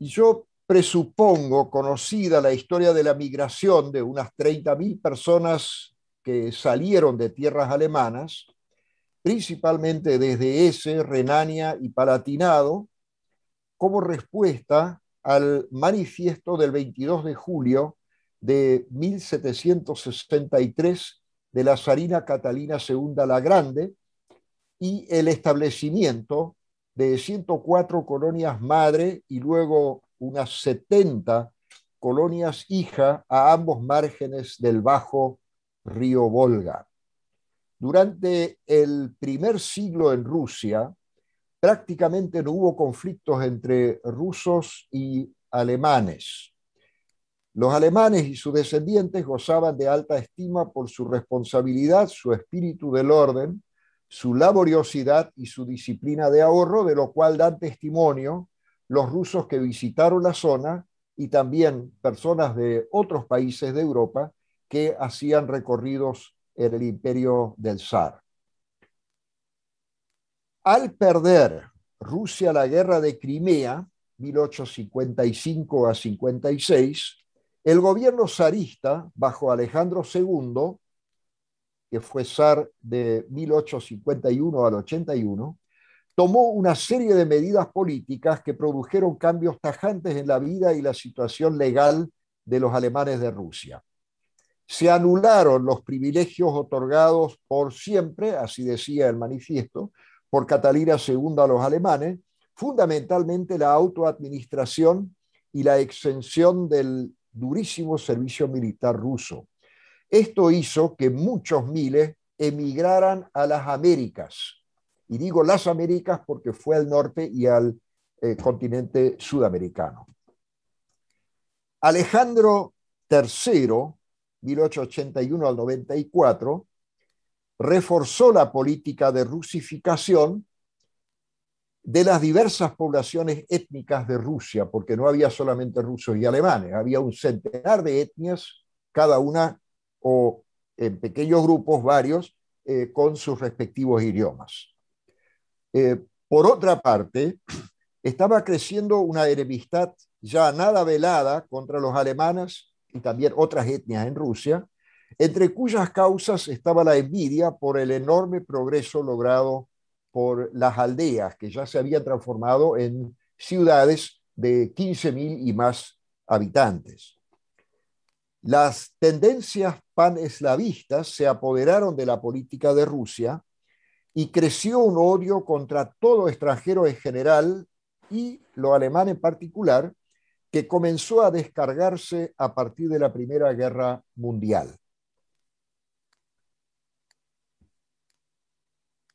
Y yo presupongo, conocida la historia de la migración de unas 30.000 personas que salieron de tierras alemanas, principalmente desde Hesse, Renania y Palatinado, como respuesta al manifiesto del 22 de julio de 1763 de la zarina Catalina II la Grande y el establecimiento de 104 colonias madre y luego unas 70 colonias hija a ambos márgenes del bajo río Volga. Durante el primer siglo en Rusia, prácticamente no hubo conflictos entre rusos y alemanes. Los alemanes y sus descendientes gozaban de alta estima por su responsabilidad, su espíritu del orden, su laboriosidad y su disciplina de ahorro, de lo cual dan testimonio los rusos que visitaron la zona y también personas de otros países de Europa que hacían recorridos en el imperio del zar. Al perder Rusia la guerra de Crimea, 1855 a 56, el gobierno zarista, bajo Alejandro II, que fue zar de 1851 al 81, tomó una serie de medidas políticas que produjeron cambios tajantes en la vida y la situación legal de los alemanes de Rusia. Se anularon los privilegios otorgados por siempre, así decía el manifiesto, por Catalina II a los alemanes, fundamentalmente la autoadministración y la exención del durísimo servicio militar ruso. Esto hizo que muchos miles emigraran a las Américas. Y digo las Américas porque fue al norte y al continente sudamericano. Alejandro III, 1881 al 94, reforzó la política de rusificación de las diversas poblaciones étnicas de Rusia, porque no había solamente rusos y alemanes, había un centenar de etnias, cada una o en pequeños grupos, varios, con sus respectivos idiomas. Por otra parte, estaba creciendo una enemistad ya nada velada contra los alemanes y también otras etnias en Rusia, entre cuyas causas estaba la envidia por el enorme progreso logrado por las aldeas, que ya se habían transformado en ciudades de 15.000 y más habitantes. Las tendencias paneslavistas se apoderaron de la política de Rusia y creció un odio contra todo extranjero en general y lo alemán en particular, que comenzó a descargarse a partir de la Primera Guerra Mundial.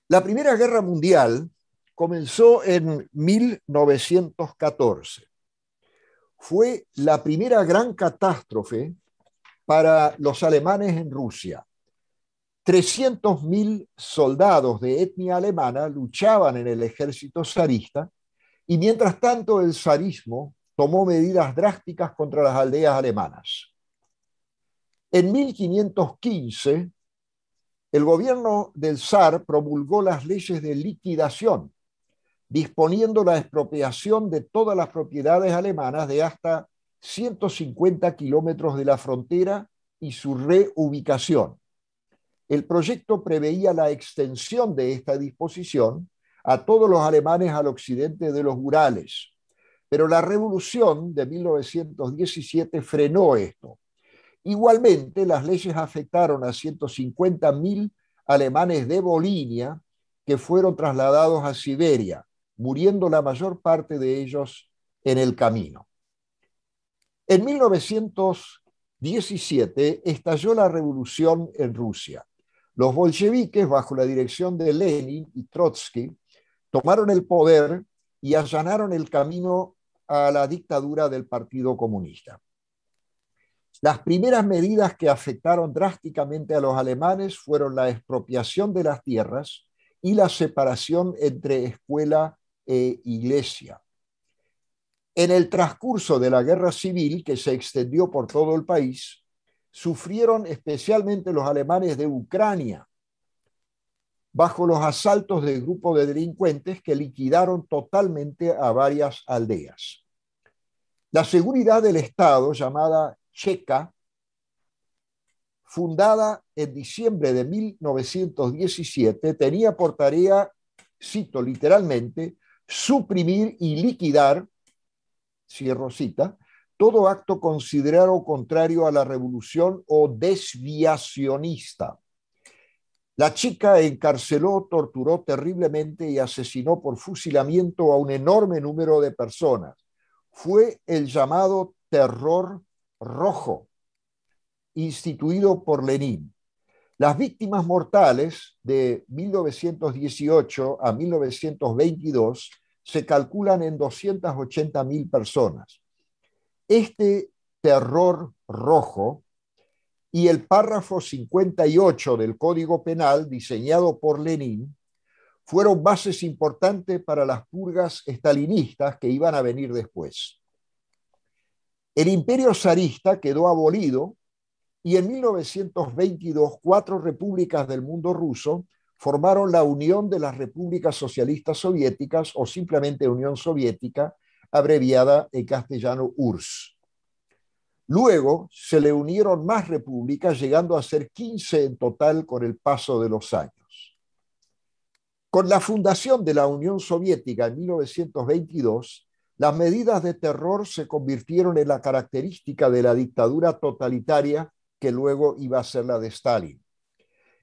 La Primera Guerra Mundial comenzó en 1914. Fue la primera gran catástrofe para los alemanes en Rusia. 300.000 soldados de etnia alemana luchaban en el ejército zarista y mientras tanto el zarismo tomó medidas drásticas contra las aldeas alemanas. En 1515, el gobierno del zar promulgó las leyes de liquidación, disponiendo la expropiación de todas las propiedades alemanas de hasta 150 kilómetros de la frontera y su reubicación. El proyecto preveía la extensión de esta disposición a todos los alemanes al occidente de los Urales, pero la revolución de 1917 frenó esto. Igualmente, las leyes afectaron a 150.000 alemanes de Volinia que fueron trasladados a Siberia, muriendo la mayor parte de ellos en el camino. En 1917 estalló la revolución en Rusia. Los bolcheviques, bajo la dirección de Lenin y Trotsky, tomaron el poder y allanaron el camino a la dictadura del Partido Comunista. Las primeras medidas que afectaron drásticamente a los alemanes fueron la expropiación de las tierras y la separación entre escuela e iglesia. En el transcurso de la guerra civil, que se extendió por todo el país, sufrieron especialmente los alemanes de Ucrania, bajo los asaltos de grupos de delincuentes que liquidaron totalmente a varias aldeas. La seguridad del Estado, llamada Cheka, fundada en diciembre de 1917, tenía por tarea, cito literalmente, suprimir y liquidar, cierro cita, todo acto considerado contrario a la revolución o desviacionista. La chica encarceló, torturó terriblemente y asesinó por fusilamiento a un enorme número de personas. Fue el llamado terror rojo, instituido por Lenin. Las víctimas mortales de 1918 a 1922 se calculan en 280.000 personas. Este terror rojo y el párrafo 58 del Código Penal, diseñado por Lenin, fueron bases importantes para las purgas estalinistas que iban a venir después. El imperio zarista quedó abolido y en 1922 4 repúblicas del mundo ruso formaron la Unión de las Repúblicas Socialistas Soviéticas, o simplemente Unión Soviética, abreviada en castellano URSS. Luego se le unieron más repúblicas, llegando a ser 15 en total con el paso de los años. Con la fundación de la Unión Soviética en 1922, las medidas de terror se convirtieron en la característica de la dictadura totalitaria que luego iba a ser la de Stalin.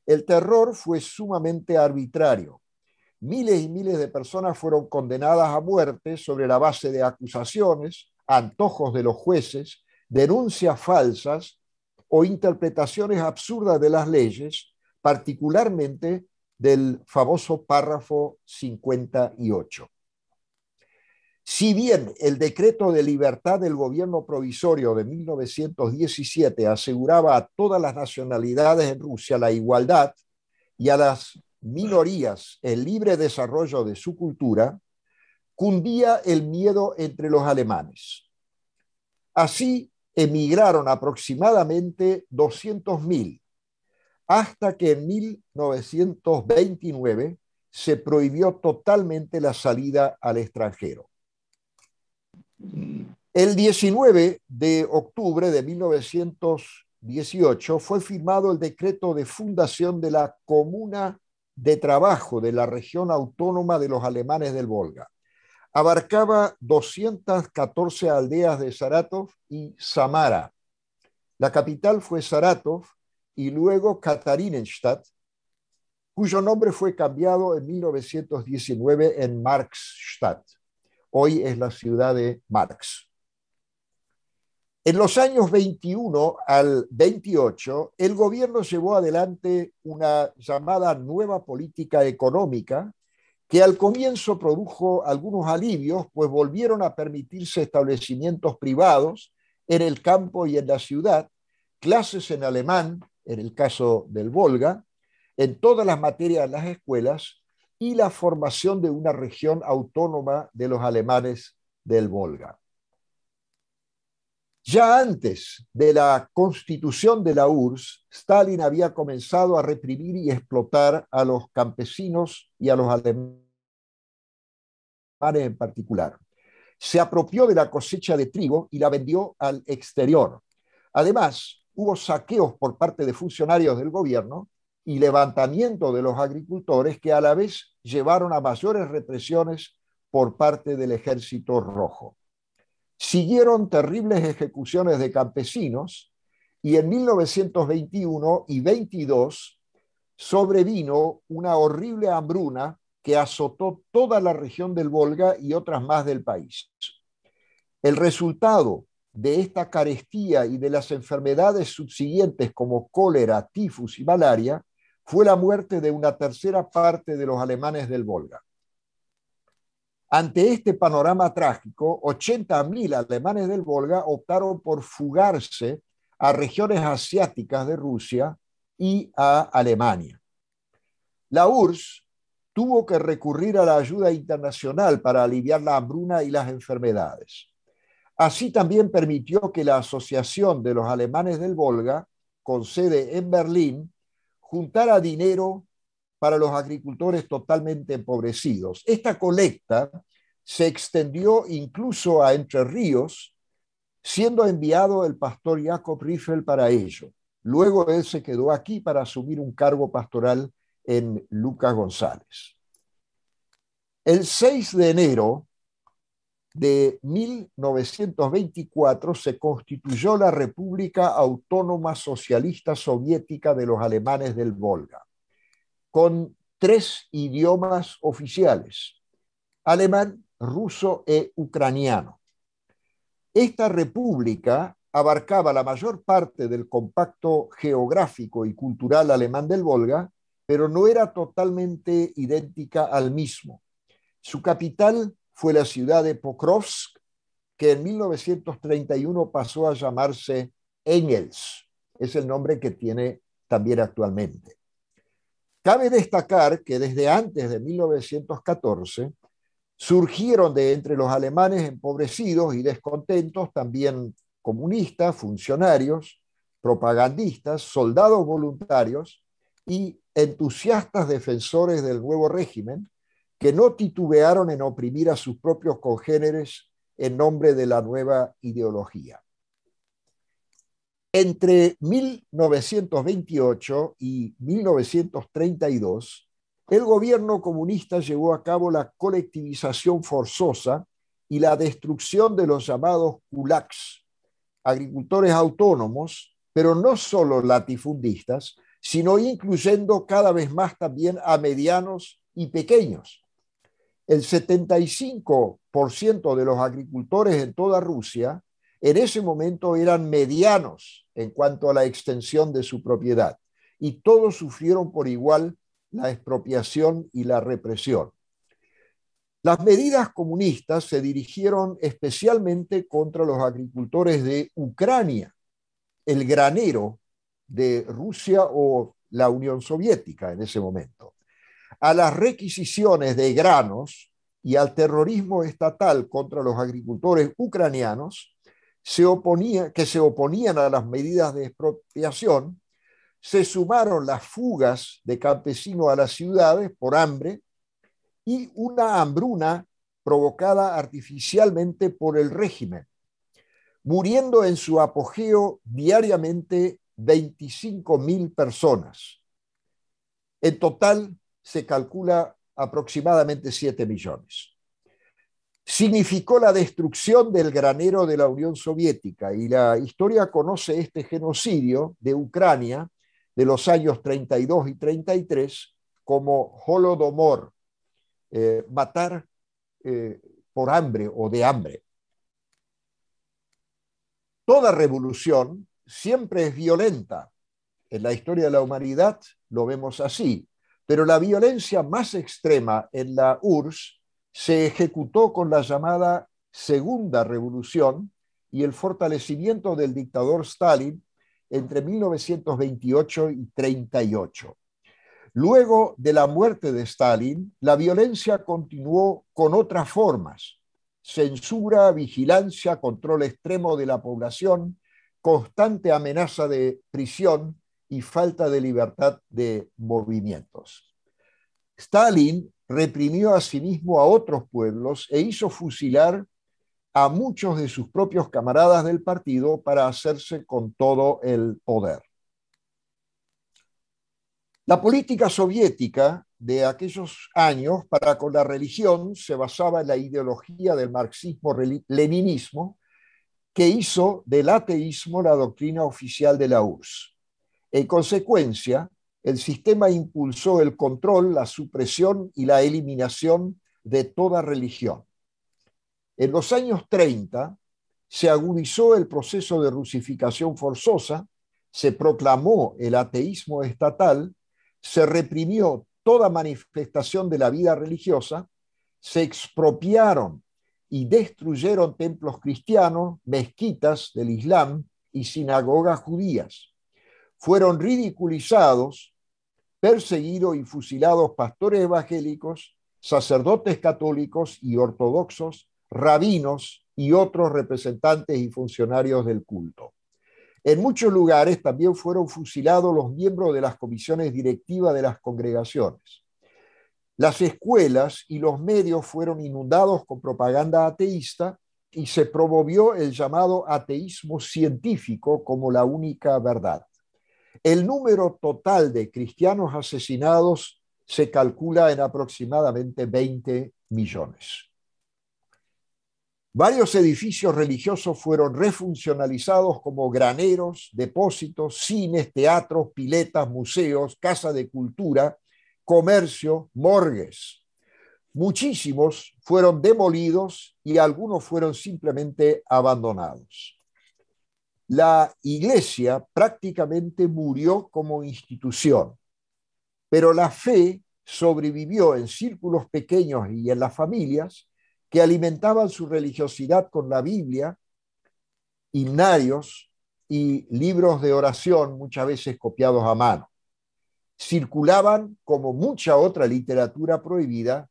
El terror fue sumamente arbitrario. Miles y miles de personas fueron condenadas a muerte sobre la base de acusaciones, antojos de los jueces, denuncias falsas o interpretaciones absurdas de las leyes, particularmente del famoso párrafo 58. Si bien el decreto de libertad del gobierno provisorio de 1917 aseguraba a todas las nacionalidades en Rusia la igualdad y a las minorías el libre desarrollo de su cultura, cundía el miedo entre los alemanes. Así emigraron aproximadamente 200.000, hasta que en 1929 se prohibió totalmente la salida al extranjero. El 19 de octubre de 1918 fue firmado el decreto de fundación de la Comuna de Trabajo de la región autónoma de los alemanes del Volga. Abarcaba 214 aldeas de Saratov y Samara. La capital fue Saratov y luego Katarinenstadt, cuyo nombre fue cambiado en 1919 en Marxstadt. Hoy es la ciudad de Marx. En los años 21 al 28, el gobierno llevó adelante una llamada nueva política económica que al comienzo produjo algunos alivios, pues volvieron a permitirse establecimientos privados en el campo y en la ciudad, clases en alemán, en el caso del Volga, en todas las materias de las escuelas y la formación de una región autónoma de los alemanes del Volga. Ya antes de la constitución de la URSS, Stalin había comenzado a reprimir y explotar a los campesinos y a los alemanes en particular. Se apropió de la cosecha de trigo y la vendió al exterior. Además, hubo saqueos por parte de funcionarios del gobierno y levantamiento de los agricultores que a la vez llevaron a mayores represiones por parte del Ejército Rojo. Siguieron terribles ejecuciones de campesinos y en 1921 y 22 sobrevino una horrible hambruna que azotó toda la región del Volga y otras más del país. El resultado de esta carestía y de las enfermedades subsiguientes como cólera, tifus y malaria fue la muerte de una tercera parte de los alemanes del Volga. Ante este panorama trágico, 80.000 alemanes del Volga optaron por fugarse a regiones asiáticas de Rusia y a Alemania. La URSS tuvo que recurrir a la ayuda internacional para aliviar la hambruna y las enfermedades. Así también permitió que la Asociación de los Alemanes del Volga, con sede en Berlín, juntara dinero para los agricultores totalmente empobrecidos. Esta colecta se extendió incluso a Entre Ríos, siendo enviado el pastor Jacob Riffel para ello. Luego él se quedó aquí para asumir un cargo pastoral en Lucas González. El 6 de enero de 1924 se constituyó la República Autónoma Socialista Soviética de los Alemanes del Volga, con 3 idiomas oficiales: alemán, ruso e ucraniano. Esta república abarcaba la mayor parte del compacto geográfico y cultural alemán del Volga, pero no era totalmente idéntica al mismo. Su capital fue la ciudad de Pokrovsk, que en 1931 pasó a llamarse Engels. Es el nombre que tiene también actualmente. Cabe destacar que desde antes de 1914 surgieron de entre los alemanes empobrecidos y descontentos también comunistas, funcionarios, propagandistas, soldados voluntarios y entusiastas defensores del nuevo régimen, que no titubearon en oprimir a sus propios congéneres en nombre de la nueva ideología. Entre 1928 y 1932, el gobierno comunista llevó a cabo la colectivización forzosa y la destrucción de los llamados kulaks, agricultores autónomos, pero no solo latifundistas, sino incluyendo cada vez más también a medianos y pequeños. El 75% de los agricultores en toda Rusia en ese momento eran medianos en cuanto a la extensión de su propiedad, y todos sufrieron por igual la expropiación y la represión. Las medidas comunistas se dirigieron especialmente contra los agricultores de Ucrania, el granero de Rusia o la Unión Soviética en ese momento, a las requisiciones de granos y al terrorismo estatal contra los agricultores ucranianos que se oponían a las medidas de expropiación. Se sumaron las fugas de campesinos a las ciudades por hambre y una hambruna provocada artificialmente por el régimen, muriendo en su apogeo diariamente 25.000 personas. En total se calcula aproximadamente 7 millones. Significó la destrucción del granero de la Unión Soviética, y la historia conoce este genocidio de Ucrania de los años 32 y 33 como Holodomor, matar por hambre o de hambre. Toda revolución siempre es violenta. En la historia de la humanidad lo vemos así, pero la violencia más extrema en la URSS se ejecutó con la llamada Segunda Revolución y el fortalecimiento del dictador Stalin entre 1928 y 1938. Luego de la muerte de Stalin, la violencia continuó con otras formas: censura, vigilancia, control extremo de la población, constante amenaza de prisión y falta de libertad de movimientos. Stalin reprimió asimismo a otros pueblos e hizo fusilar a muchos de sus propios camaradas del partido para hacerse con todo el poder. La política soviética de aquellos años para con la religión se basaba en la ideología del marxismo-leninismo, que hizo del ateísmo la doctrina oficial de la URSS. En consecuencia, el sistema impulsó el control, la supresión y la eliminación de toda religión. En los años 30 se agudizó el proceso de rusificación forzosa, se proclamó el ateísmo estatal, se reprimió toda manifestación de la vida religiosa, se expropiaron y destruyeron templos cristianos, mezquitas del Islam y sinagogas judías. Fueron ridiculizados, perseguidos y fusilados pastores evangélicos, sacerdotes católicos y ortodoxos, rabinos y otros representantes y funcionarios del culto. En muchos lugares también fueron fusilados los miembros de las comisiones directivas de las congregaciones. Las escuelas y los medios fueron inundados con propaganda ateísta y se promovió el llamado ateísmo científico como la única verdad. El número total de cristianos asesinados se calcula en aproximadamente 20 millones. Varios edificios religiosos fueron refuncionalizados como graneros, depósitos, cines, teatros, piletas, museos, casas de cultura, comercio, morgues. Muchísimos fueron demolidos y algunos fueron simplemente abandonados. La iglesia prácticamente murió como institución, pero la fe sobrevivió en círculos pequeños y en las familias que alimentaban su religiosidad con la Biblia, himnarios y libros de oración, muchas veces copiados a mano. Circulaban, como mucha otra literatura prohibida,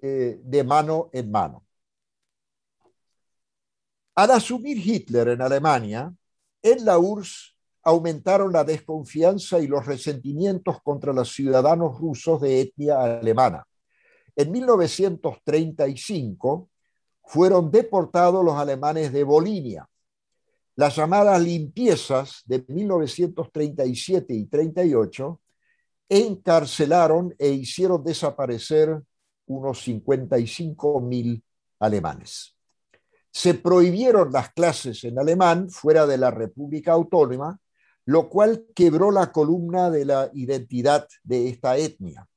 de mano en mano. Al asumir Hitler en Alemania, en la URSS aumentaron la desconfianza y los resentimientos contra los ciudadanos rusos de etnia alemana. En 1935 fueron deportados los alemanes de Volhynia. Las llamadas limpiezas de 1937 y 38 encarcelaron e hicieron desaparecer unos 55.000 alemanes. Se prohibieron las clases en alemán fuera de la República Autónoma, lo cual quebró la columna de la identidad de esta etnia.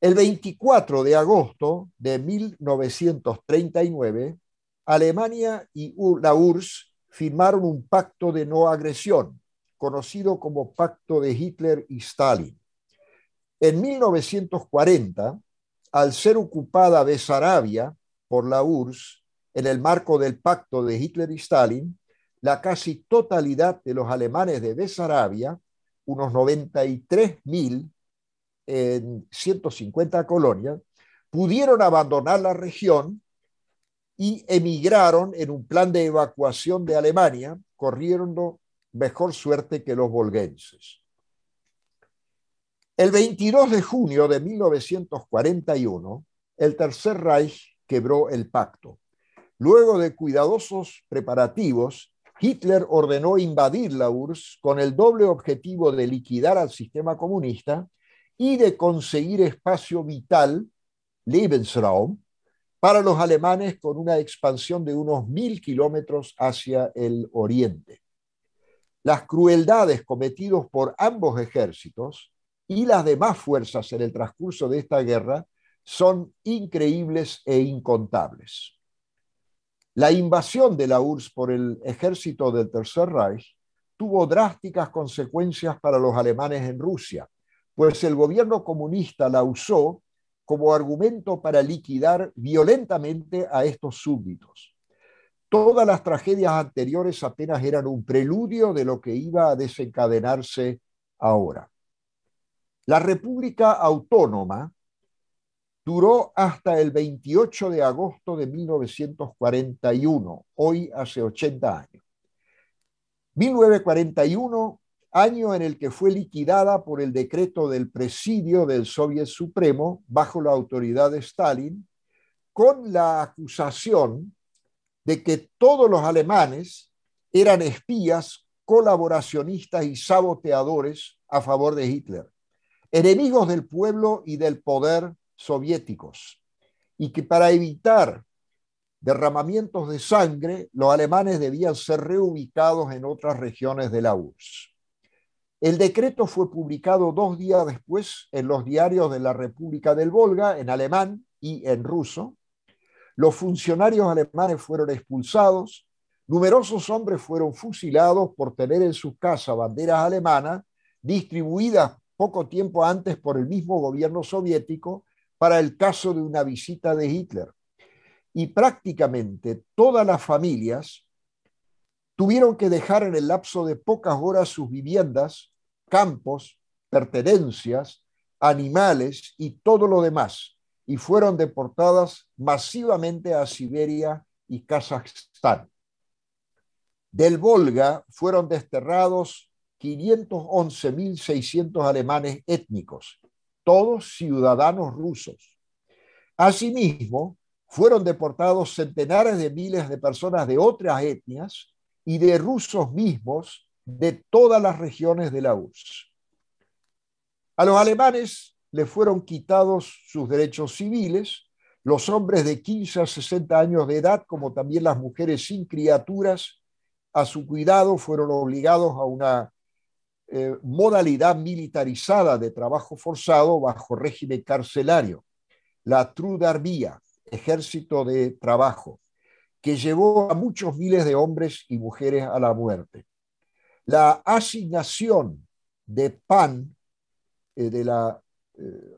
El 24 de agosto de 1939, Alemania y la URSS firmaron un pacto de no agresión, conocido como Pacto de Hitler y Stalin. En 1940, al ser ocupada Besarabia por la URSS en el marco del pacto de Hitler y Stalin, la casi totalidad de los alemanes de Besarabia, unos 93.000 en 150 colonias, pudieron abandonar la región y emigraron en un plan de evacuación de Alemania, corriendo mejor suerte que los volguenses. El 22 de junio de 1941, el Tercer Reich quebró el pacto. Luego de cuidadosos preparativos, Hitler ordenó invadir la URSS con el doble objetivo de liquidar al sistema comunista y de conseguir espacio vital, Lebensraum, para los alemanes con una expansión de unos 1.000 kilómetros hacia el oriente. Las crueldades cometidas por ambos ejércitos y las demás fuerzas en el transcurso de esta guerra son increíbles e incontables. La invasión de la URSS por el ejército del Tercer Reich tuvo drásticas consecuencias para los alemanes en Rusia, pues el gobierno comunista la usó como argumento para liquidar violentamente a estos súbditos. Todas las tragedias anteriores apenas eran un preludio de lo que iba a desencadenarse ahora. La República Autónoma duró hasta el 28 de agosto de 1941, hoy hace 80 años. 1941, año en el que fue liquidada por el decreto del presidio del Soviet Supremo bajo la autoridad de Stalin, con la acusación de que todos los alemanes eran espías, colaboracionistas y saboteadores a favor de Hitler, enemigos del pueblo y del poder soviéticos, y que para evitar derramamientos de sangre, los alemanes debían ser reubicados en otras regiones de la URSS. El decreto fue publicado 2 días después en los diarios de la República del Volga, en alemán y en ruso. Los funcionarios alemanes fueron expulsados, numerosos hombres fueron fusilados por tener en sus casas banderas alemanas distribuidas poco tiempo antes por el mismo gobierno soviético para el caso de una visita de Hitler. Y prácticamente todas las familias tuvieron que dejar en el lapso de pocas horas sus viviendas, campos, pertenencias, animales y todo lo demás, y fueron deportadas masivamente a Siberia y Kazajstán. Del Volga fueron desterrados 511.600 alemanes étnicos, todos ciudadanos rusos. Asimismo, Fueron deportados centenares de miles de personas de otras etnias y de rusos mismos de todas las regiones de la URSS. A los alemanes les fueron quitados sus derechos civiles, los hombres de 15 a 60 años de edad, como también las mujeres sin criaturas, a su cuidado fueron obligados a una modalidad militarizada de trabajo forzado bajo régimen carcelario, la Trudarbía, ejército de trabajo, que llevó a muchos miles de hombres y mujeres a la muerte. La asignación de pan, de la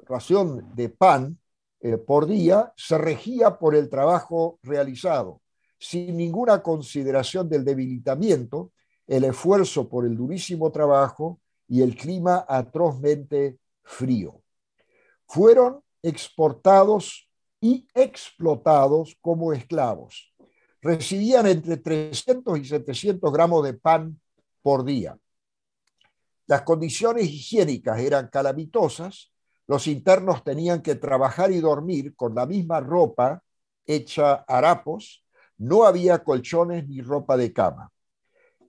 ración de pan por día, se regía por el trabajo realizado, sin ninguna consideración del debilitamiento, el esfuerzo por el durísimo trabajo y el clima atrozmente frío. Fueron exportados y explotados como esclavos. Recibían entre 300 y 700 gramos de pan por día. Las condiciones higiénicas eran calamitosas, los internos tenían que trabajar y dormir con la misma ropa hecha harapos, no había colchones ni ropa de cama.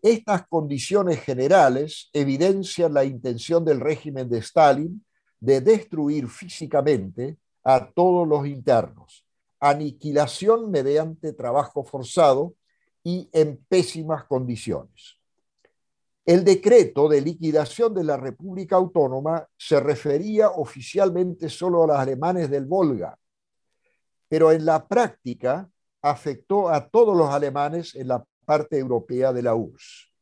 Estas condiciones generales evidencian la intención del régimen de Stalin de destruir físicamente a todos los internos, aniquilación mediante trabajo forzado y en pésimas condiciones. El decreto de liquidación de la República Autónoma se refería oficialmente solo a los alemanes del Volga, pero en la práctica afectó a todos los alemanes en la parte europea de la URSS.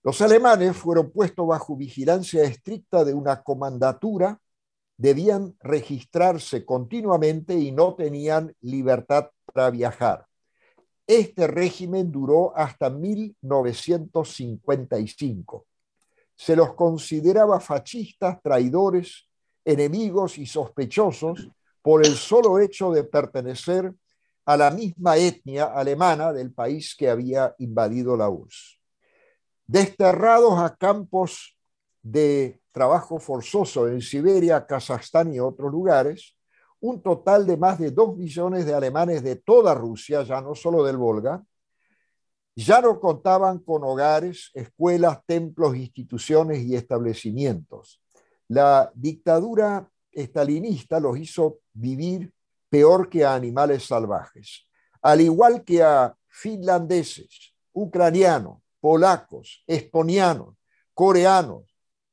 Los alemanes fueron puestos bajo vigilancia estricta de una comandatura, debían registrarse continuamente y no tenían libertad para viajar. Este régimen duró hasta 1955. Se los consideraba fascistas, traidores, enemigos y sospechosos por el solo hecho de pertenecer a la misma etnia alemana del país que había invadido la URSS. Desterrados a campos de trabajo forzoso en Siberia, Kazajstán y otros lugares, un total de más de 2 millones de alemanes de toda Rusia, ya no solo del Volga, ya no contaban con hogares, escuelas, templos, instituciones y establecimientos. La dictadura estalinista los hizo vivir peor que a animales salvajes, al igual que a finlandeses, ucranianos, polacos, estonianos, coreanos,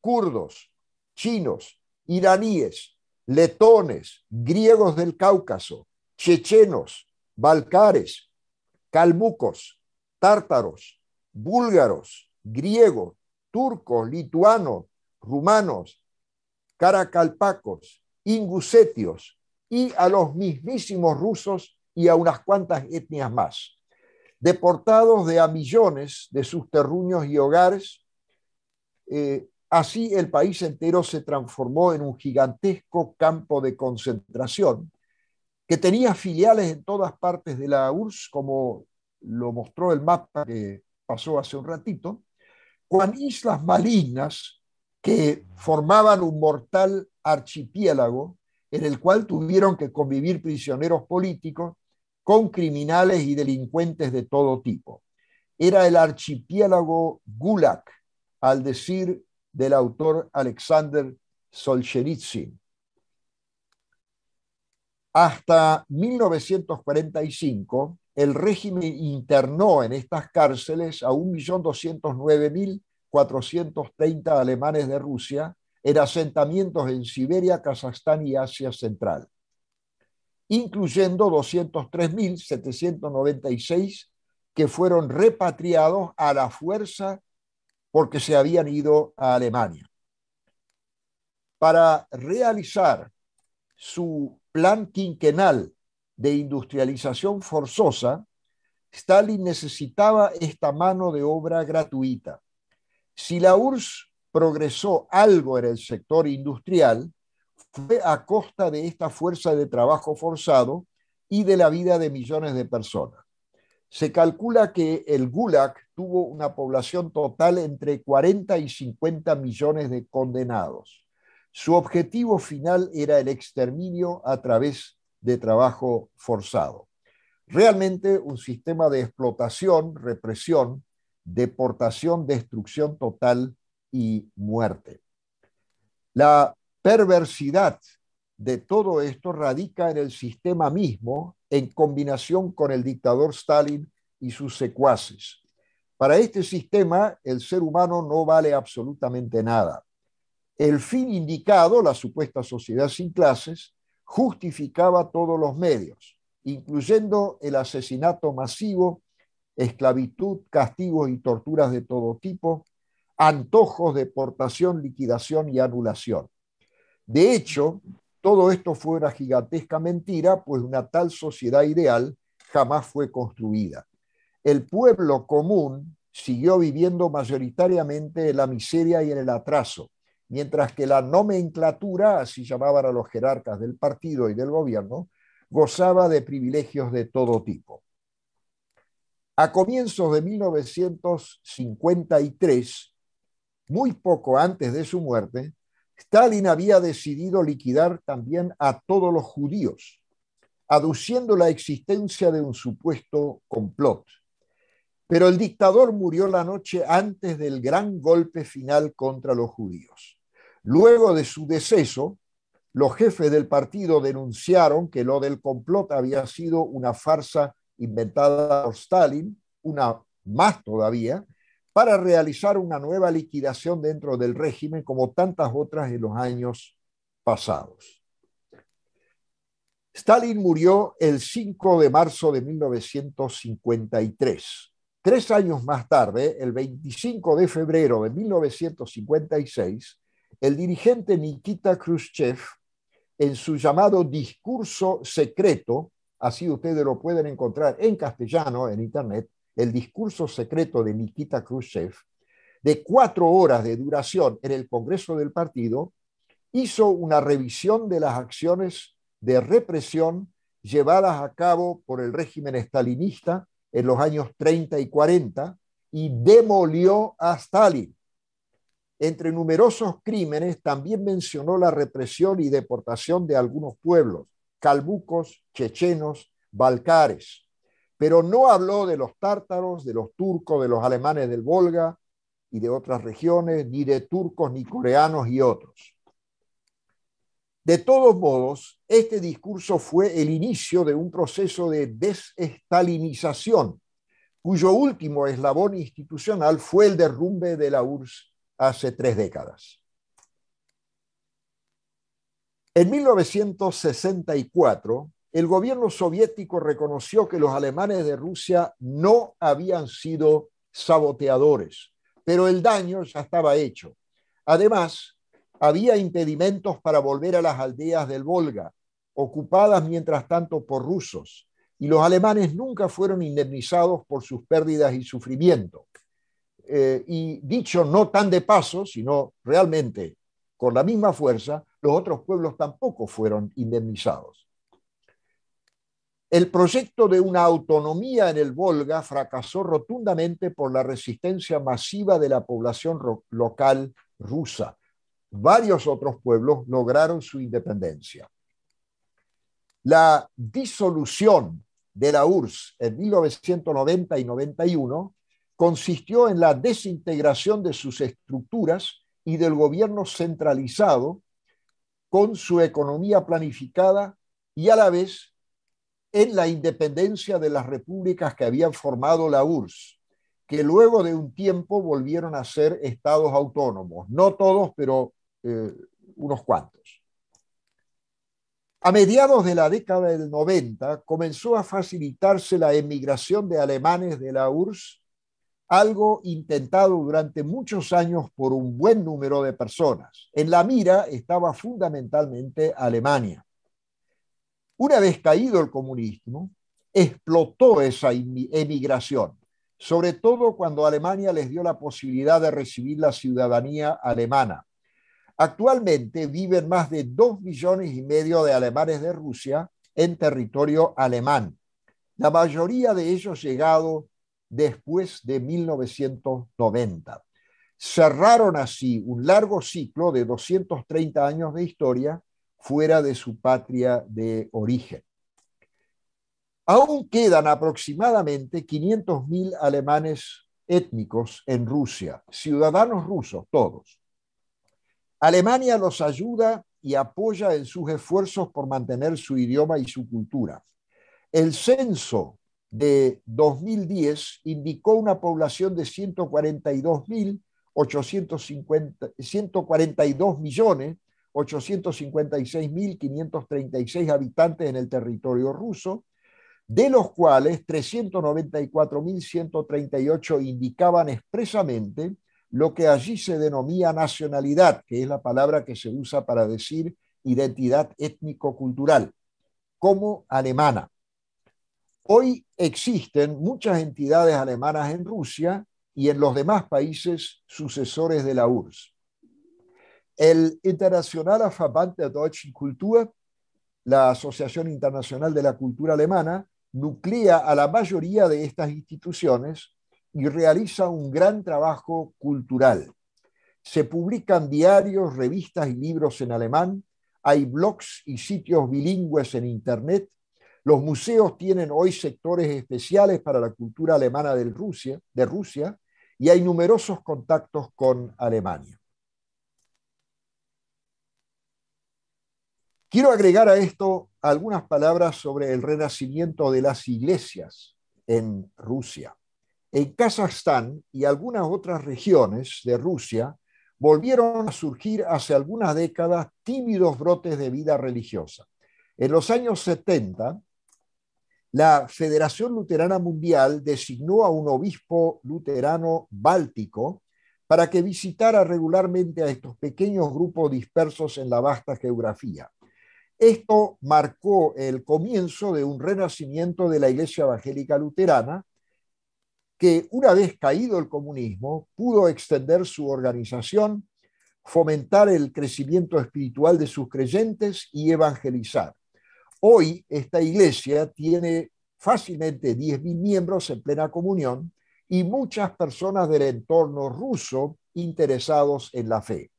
kurdos, chinos, iraníes, letones, griegos del Cáucaso, chechenos, balcares, calmucos, tártaros, búlgaros, griegos, turcos, lituanos, rumanos, caracalpacos, ingusetios y a los mismísimos rusos y a unas cuantas etnias más. Deportados de a millones de sus terruños y hogares, así el país entero se transformó en un gigantesco campo de concentración que tenía filiales en todas partes de la URSS, como lo mostró el mapa que pasó hace un ratito, con islas malignas que formaban un mortal archipiélago en el cual tuvieron que convivir prisioneros políticos con criminales y delincuentes de todo tipo. Era el archipiélago Gulag, al decir del autor Alexander Solzhenitsyn. Hasta 1945, el régimen internó en estas cárceles a 1.209.430 alemanes de Rusia en asentamientos en Siberia, Kazajstán y Asia Central, incluyendo 203.796 que fueron repatriados a la fuerza porque se habían ido a Alemania. Para realizar su plan quinquenal de industrialización forzosa, Stalin necesitaba esta mano de obra gratuita. Si la URSS progresó algo en el sector industrial, fue a costa de esta fuerza de trabajo forzado y de la vida de millones de personas. Se calcula que el Gulag tuvo una población total entre 40 y 50 millones de condenados. Su objetivo final era el exterminio a través de trabajo forzado. Realmente un sistema de explotación, represión, deportación, destrucción total y muerte. La perversidad de todo esto radica en el sistema mismo, en combinación con el dictador Stalin y sus secuaces. Para este sistema, el ser humano no vale absolutamente nada. El fin indicado, la supuesta sociedad sin clases, justificaba todos los medios, incluyendo el asesinato masivo, esclavitud, castigos y torturas de todo tipo, antojos, deportación, liquidación y anulación. De hecho, todo esto fue una gigantesca mentira, pues una tal sociedad ideal jamás fue construida. El pueblo común siguió viviendo mayoritariamente en la miseria y en el atraso, mientras que la nomenclatura, así llamaban a los jerarcas del partido y del gobierno, gozaba de privilegios de todo tipo. A comienzos de 1953, muy poco antes de su muerte, Stalin había decidido liquidar también a todos los judíos, aduciendo la existencia de un supuesto complot. Pero el dictador murió la noche antes del gran golpe final contra los judíos. Luego de su deceso, los jefes del partido denunciaron que lo del complot había sido una farsa inventada por Stalin, una más todavía, para realizar una nueva liquidación dentro del régimen, como tantas otras en los años pasados. Stalin murió el 5 de marzo de 1953. 3 años más tarde, el 25 de febrero de 1956, el dirigente Nikita Khrushchev, en su llamado discurso secreto, así ustedes lo pueden encontrar en castellano en internet, el discurso secreto de Nikita Khrushchev, de 4 horas de duración en el Congreso del partido, hizo una revisión de las acciones de represión llevadas a cabo por el régimen estalinista en los años 30 y 40 y demolió a Stalin. Entre numerosos crímenes también mencionó la represión y deportación de algunos pueblos, calbucos, chechenos, balcares, pero no habló de los tártaros, de los turcos, de los alemanes del Volga y de otras regiones, ni de turcos, ni coreanos y otros. De todos modos, este discurso fue el inicio de un proceso de desestalinización, cuyo último eslabón institucional fue el derrumbe de la URSS hace 3 décadas. En 1964, el gobierno soviético reconoció que los alemanes de Rusia no habían sido saboteadores, pero el daño ya estaba hecho. Además, había impedimentos para volver a las aldeas del Volga, ocupadas mientras tanto por rusos, y los alemanes nunca fueron indemnizados por sus pérdidas y sufrimiento. Y dicho no tan de paso, sino realmente con la misma fuerza, los otros pueblos tampoco fueron indemnizados. El proyecto de una autonomía en el Volga fracasó rotundamente por la resistencia masiva de la población local rusa. Varios otros pueblos lograron su independencia. La disolución de la URSS en 1990 y 91 consistió en la desintegración de sus estructuras y del gobierno centralizado con su economía planificada y a la vez en la independencia de las repúblicas que habían formado la URSS, que luego de un tiempo volvieron a ser estados autónomos, no todos, pero unos cuantos. A mediados de la década del 90 comenzó a facilitarse la emigración de alemanes de la URSS, algo intentado durante muchos años por un buen número de personas. En la mira estaba fundamentalmente Alemania. Una vez caído el comunismo, explotó esa emigración, sobre todo cuando Alemania les dio la posibilidad de recibir la ciudadanía alemana. Actualmente viven más de 2,5 millones de alemanes de Rusia en territorio alemán, la mayoría de ellos llegados después de 1990. Cerraron así un largo ciclo de 230 años de historia fuera de su patria de origen. Aún quedan aproximadamente 500.000 alemanes étnicos en Rusia, ciudadanos rusos todos. Alemania los ayuda y apoya en sus esfuerzos por mantener su idioma y su cultura. El censo de 2010 indicó una población de 142.856.536 habitantes en el territorio ruso, de los cuales 394.138 indicaban expresamente lo que allí se denomina nacionalidad, que es la palabra que se usa para decir identidad étnico-cultural, como alemana. Hoy existen muchas entidades alemanas en Rusia y en los demás países sucesores de la URSS. El Internationaler Verband der Deutschen Kultur, la Asociación Internacional de la Cultura Alemana, nuclea a la mayoría de estas instituciones y realiza un gran trabajo cultural. Se publican diarios, revistas y libros en alemán, hay blogs y sitios bilingües en Internet. Los museos tienen hoy sectores especiales para la cultura alemana de Rusia y hay numerosos contactos con Alemania. Quiero agregar a esto algunas palabras sobre el renacimiento de las iglesias en Rusia. En Kazajstán y algunas otras regiones de Rusia volvieron a surgir hace algunas décadas tímidos brotes de vida religiosa. En los años 70, la Federación Luterana Mundial designó a un obispo luterano báltico para que visitara regularmente a estos pequeños grupos dispersos en la vasta geografía. Esto marcó el comienzo de un renacimiento de la Iglesia Evangélica Luterana, que una vez caído el comunismo, pudo extender su organización, fomentar el crecimiento espiritual de sus creyentes y evangelizar. Hoy esta iglesia tiene fácilmente 10.000 miembros en plena comunión y muchas personas del entorno ruso interesados en la fe.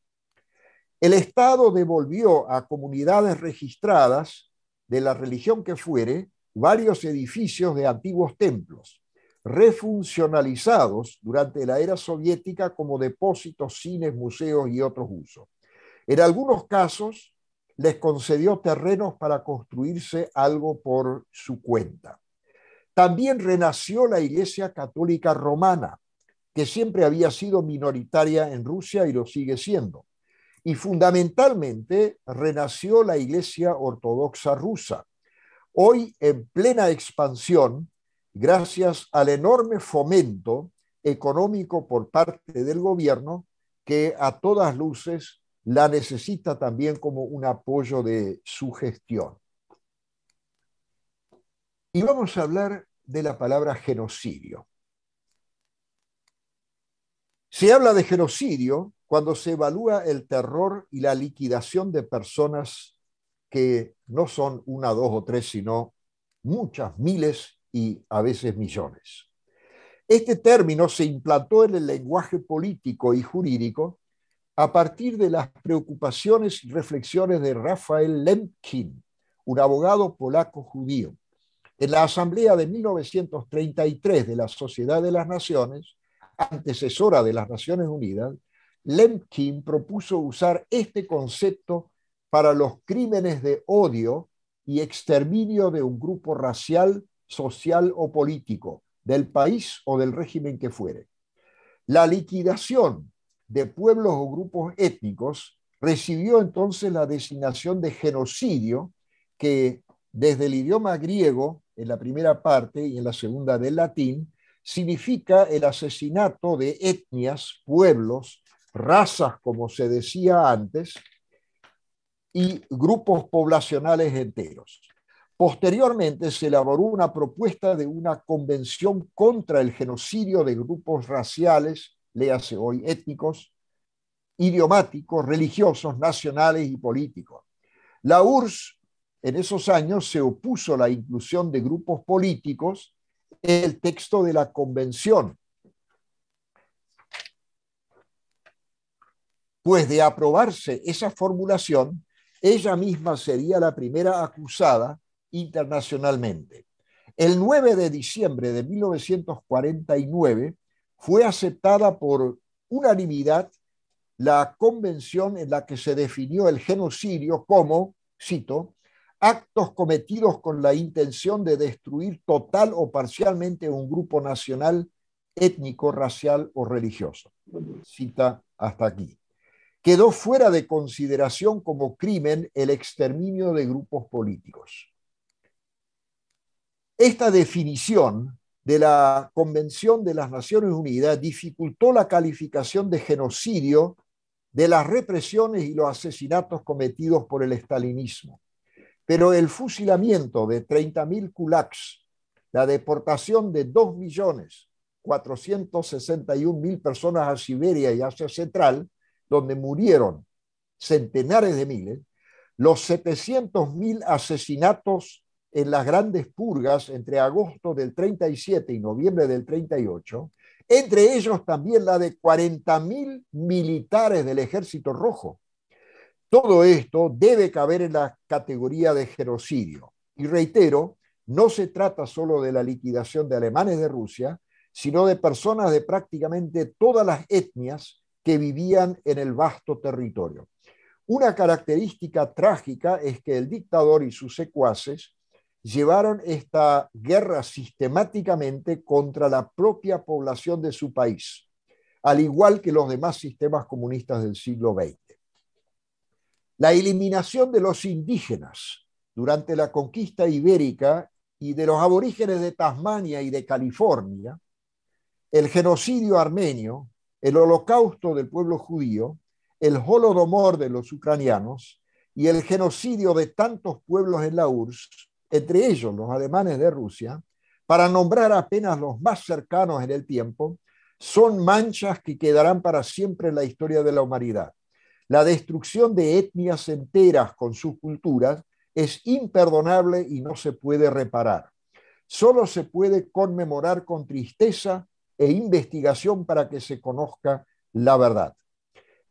El Estado devolvió a comunidades registradas de la religión que fuere varios edificios de antiguos templos, refuncionalizados durante la era soviética como depósitos, cines, museos y otros usos. En algunos casos les concedió terrenos para construirse algo por su cuenta. También renació la Iglesia Católica Romana, que siempre había sido minoritaria en Rusia y lo sigue siendo. Y fundamentalmente renació la Iglesia Ortodoxa rusa, hoy en plena expansión, gracias al enorme fomento económico por parte del gobierno, que a todas luces la necesita también como un apoyo de su gestión. Y vamos a hablar de la palabra genocidio. Se habla de genocidio cuando se evalúa el terror y la liquidación de personas que no son una, dos o tres, sino muchas, miles y a veces millones. Este término se implantó en el lenguaje político y jurídico a partir de las preocupaciones y reflexiones de Raphael Lemkin, un abogado polaco judío. En la Asamblea de 1933 de la Sociedad de las Naciones, antecesora de las Naciones Unidas, Lemkin propuso usar este concepto para los crímenes de odio y exterminio de un grupo racial, social o político, del país o del régimen que fuere. La liquidación de pueblos o grupos étnicos recibió entonces la designación de genocidio, que desde el idioma griego, en la primera parte y en la segunda del latín, significa el asesinato de etnias, pueblos, razas, como se decía antes, y grupos poblacionales enteros. Posteriormente se elaboró una propuesta de una convención contra el genocidio de grupos raciales, léase hoy étnicos, idiomáticos, religiosos, nacionales y políticos. La URSS en esos años se opuso a la inclusión de grupos políticos en el texto de la convención, pues de aprobarse esa formulación, ella misma sería la primera acusada internacionalmente. El 9 de diciembre de 1949 fue aceptada por unanimidad la convención en la que se definió el genocidio como, cito, actos cometidos con la intención de destruir total o parcialmente un grupo nacional, étnico, racial o religioso. Cita hasta aquí. Quedó fuera de consideración como crimen el exterminio de grupos políticos. Esta definición de la Convención de las Naciones Unidas dificultó la calificación de genocidio de las represiones y los asesinatos cometidos por el estalinismo. Pero el fusilamiento de 30.000 kulaks, la deportación de 2.461.000 personas a Siberia y Asia Central, donde murieron centenares de miles, los 700.000 asesinatos en las grandes purgas entre agosto del 37 y noviembre del 38, entre ellos también la de 40.000 militares del Ejército Rojo. Todo esto debe caber en la categoría de genocidio. Y reitero, no se trata solo de la liquidación de alemanes de Rusia, sino de personas de prácticamente todas las etnias que vivían en el vasto territorio. Una característica trágica es que el dictador y sus secuaces llevaron esta guerra sistemáticamente contra la propia población de su país, al igual que los demás sistemas comunistas del siglo XX. La eliminación de los indígenas durante la conquista ibérica y de los aborígenes de Tasmania y de California, el genocidio armenio, el holocausto del pueblo judío, el holodomor de los ucranianos y el genocidio de tantos pueblos en la URSS, entre ellos los alemanes de Rusia, para nombrar apenas los más cercanos en el tiempo, son manchas que quedarán para siempre en la historia de la humanidad. La destrucción de etnias enteras con sus culturas es imperdonable y no se puede reparar. Solo se puede conmemorar con tristeza e investigación para que se conozca la verdad.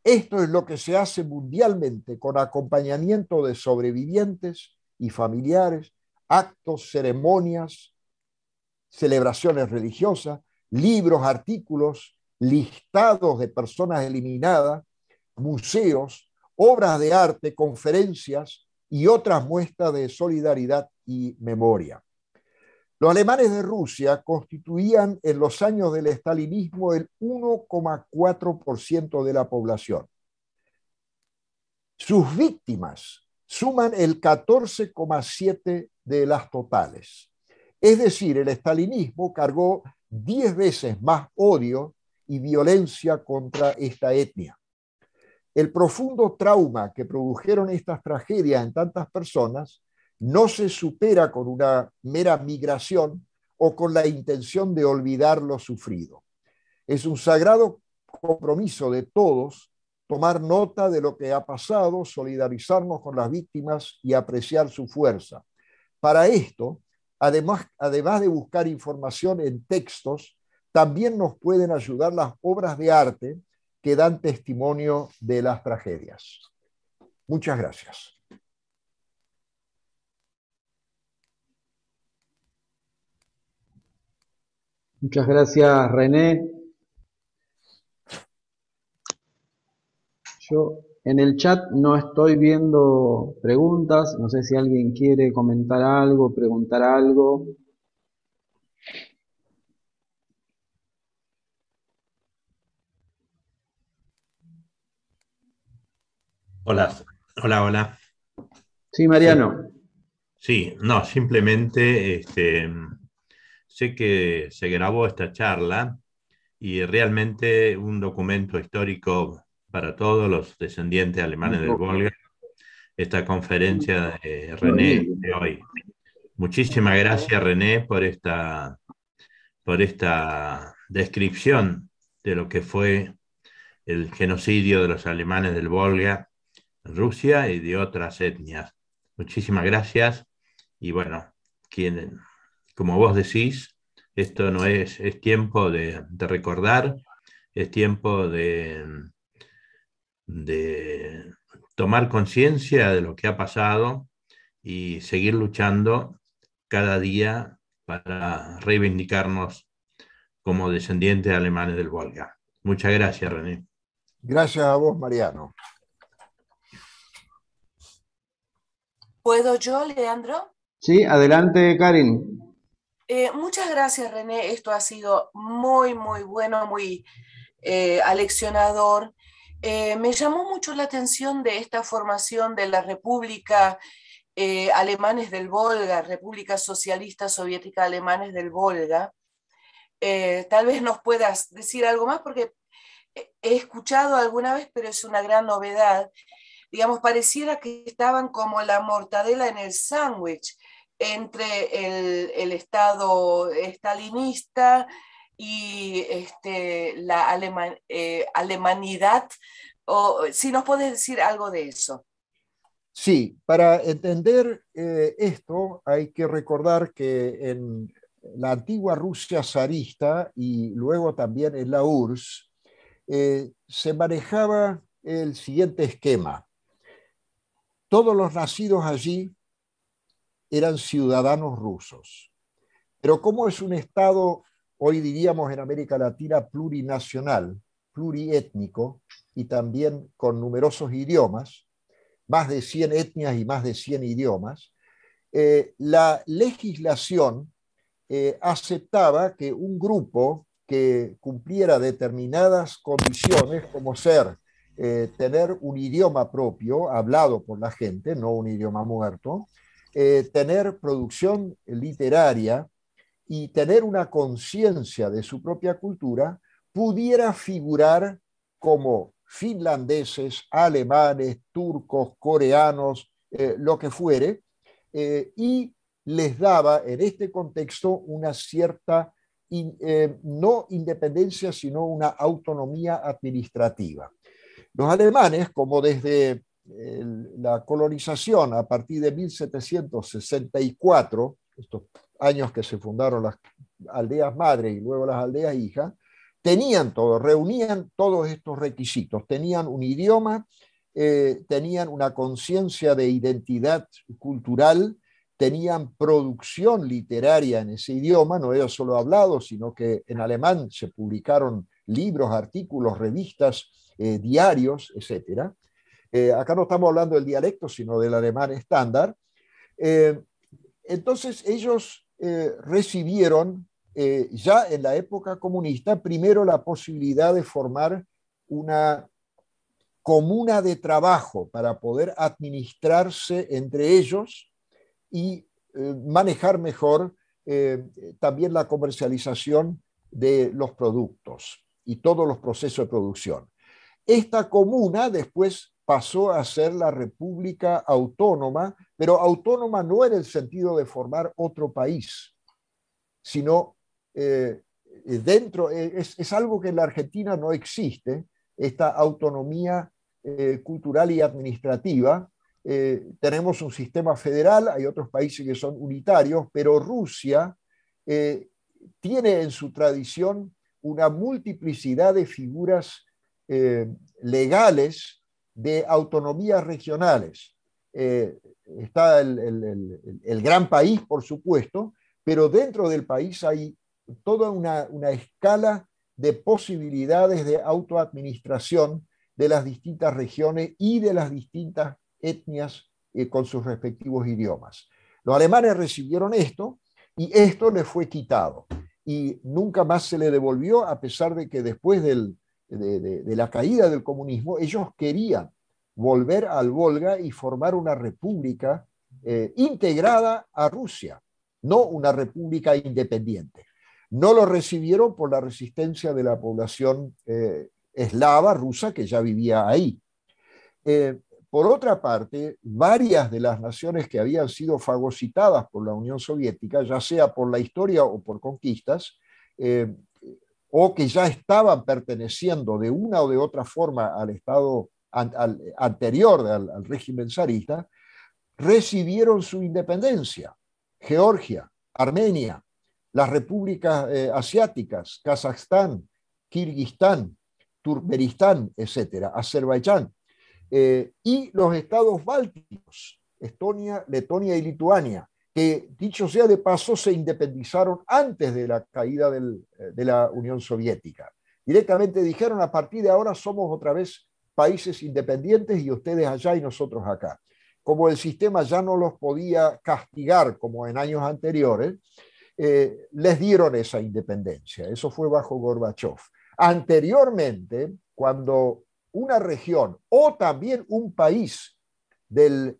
Esto es lo que se hace mundialmente con acompañamiento de sobrevivientes y familiares, actos, ceremonias, celebraciones religiosas, libros, artículos, listados de personas eliminadas, museos, obras de arte, conferencias y otras muestras de solidaridad y memoria. Los alemanes de Rusia constituían en los años del estalinismo el 1,4% de la población. Sus víctimas suman el 14,7% de las totales. Es decir, el estalinismo cargó 10 veces más odio y violencia contra esta etnia. El profundo trauma que produjeron estas tragedias en tantas personas no se supera con una mera migración o con la intención de olvidar lo sufrido. Es un sagrado compromiso de todos tomar nota de lo que ha pasado, solidarizarnos con las víctimas y apreciar su fuerza. Para esto, además de buscar información en textos, también nos pueden ayudar las obras de arte que dan testimonio de las tragedias. Muchas gracias. Muchas gracias, René. Yo en el chat no estoy viendo preguntas. No sé si alguien quiere comentar algo, preguntar algo. Hola, hola, hola. Sí, Sí, Mariano. sí, no, simplemente sé que se grabó esta charla y realmente un documento histórico para todos los descendientes alemanes del Volga, esta conferencia de René de hoy. Muchísimas gracias, René, por esta descripción de lo que fue el genocidio de los alemanes del Volga, Rusia y de otras etnias. Muchísimas gracias. Y bueno, como vos decís, esto no es tiempo de recordar, es tiempo de tomar conciencia de lo que ha pasado y seguir luchando cada día para reivindicarnos como descendientes alemanes del Volga. Muchas gracias, René. Gracias a vos, Mariano. ¿Puedo yo, Leandro? Sí, adelante, Karin. Muchas gracias, René. Esto ha sido muy, muy bueno, muy aleccionador. Me llamó mucho la atención de esta formación de la República Alemanes del Volga, República Socialista Soviética Alemanes del Volga. Tal vez nos puedas decir algo más, porque he escuchado alguna vez, pero es una gran novedad. Digamos, pareciera que estaban como la mortadela en el sándwich entre el Estado estalinista y la alemanidad. O, si nos puedes decir algo de eso. Sí, para entender esto hay que recordar que en la antigua Rusia zarista y luego también en la URSS se manejaba el siguiente esquema. Todos los nacidos allí eran ciudadanos rusos, pero como es un Estado, hoy diríamos en América Latina, plurinacional, pluriétnico y también con numerosos idiomas, más de 100 etnias y más de 100 idiomas, la legislación aceptaba que un grupo que cumpliera determinadas condiciones, como ser tener un idioma propio, hablado por la gente, no un idioma muerto, tener producción literaria y tener una conciencia de su propia cultura, pudiera figurar como finlandeses, alemanes, turcos, coreanos, lo que fuere, y les daba en este contexto una cierta, no independencia, sino una autonomía administrativa. Los alemanes, como desde la colonización a partir de 1764, estos años que se fundaron las aldeas madre y luego las aldeas hijas, tenían todo, reunían todos estos requisitos, tenían un idioma, tenían una conciencia de identidad cultural, tenían producción literaria en ese idioma, no era solo hablado, sino que en alemán se publicaron libros, artículos, revistas, diarios, etc. Acá no estamos hablando del dialecto, sino del alemán estándar. Entonces ellos recibieron ya en la época comunista, primero la posibilidad de formar una comuna de trabajo para poder administrarse entre ellos y manejar mejor también la comercialización de los productos y todos los procesos de producción. Esta comuna después pasó a ser la República Autónoma, pero autónoma no en el sentido de formar otro país, sino dentro, es algo que en la Argentina no existe, esta autonomía cultural y administrativa. Tenemos un sistema federal, hay otros países que son unitarios, pero Rusia tiene en su tradición una multiplicidad de figuras legales de autonomías regionales. Está el gran país, por supuesto, pero dentro del país hay toda una escala de posibilidades de autoadministración de las distintas regiones y de las distintas etnias con sus respectivos idiomas. Los alemanes recibieron esto y esto les fue quitado y nunca más se le devolvió, a pesar de que después de la caída del comunismo ellos querían volver al Volga y formar una república integrada a Rusia, no una república independiente. No lo recibieron por la resistencia de la población eslava rusa que ya vivía ahí. Por otra parte, varias de las naciones que habían sido fagocitadas por la Unión Soviética, ya sea por la historia o por conquistas, o que ya estaban perteneciendo de una o de otra forma al Estado anterior al régimen zarista, recibieron su independencia. Georgia, Armenia, las repúblicas asiáticas, Kazajstán, Kirguistán, Turkmenistán, etcétera, Azerbaiyán, y los estados bálticos, Estonia, Letonia y Lituania, que, dicho sea de paso, se independizaron antes de la caída de la Unión Soviética. Directamente dijeron, a partir de ahora somos otra vez países independientes y ustedes allá y nosotros acá. Como el sistema ya no los podía castigar como en años anteriores, les dieron esa independencia. Eso fue bajo Gorbachev. Anteriormente, cuando una región o también un país de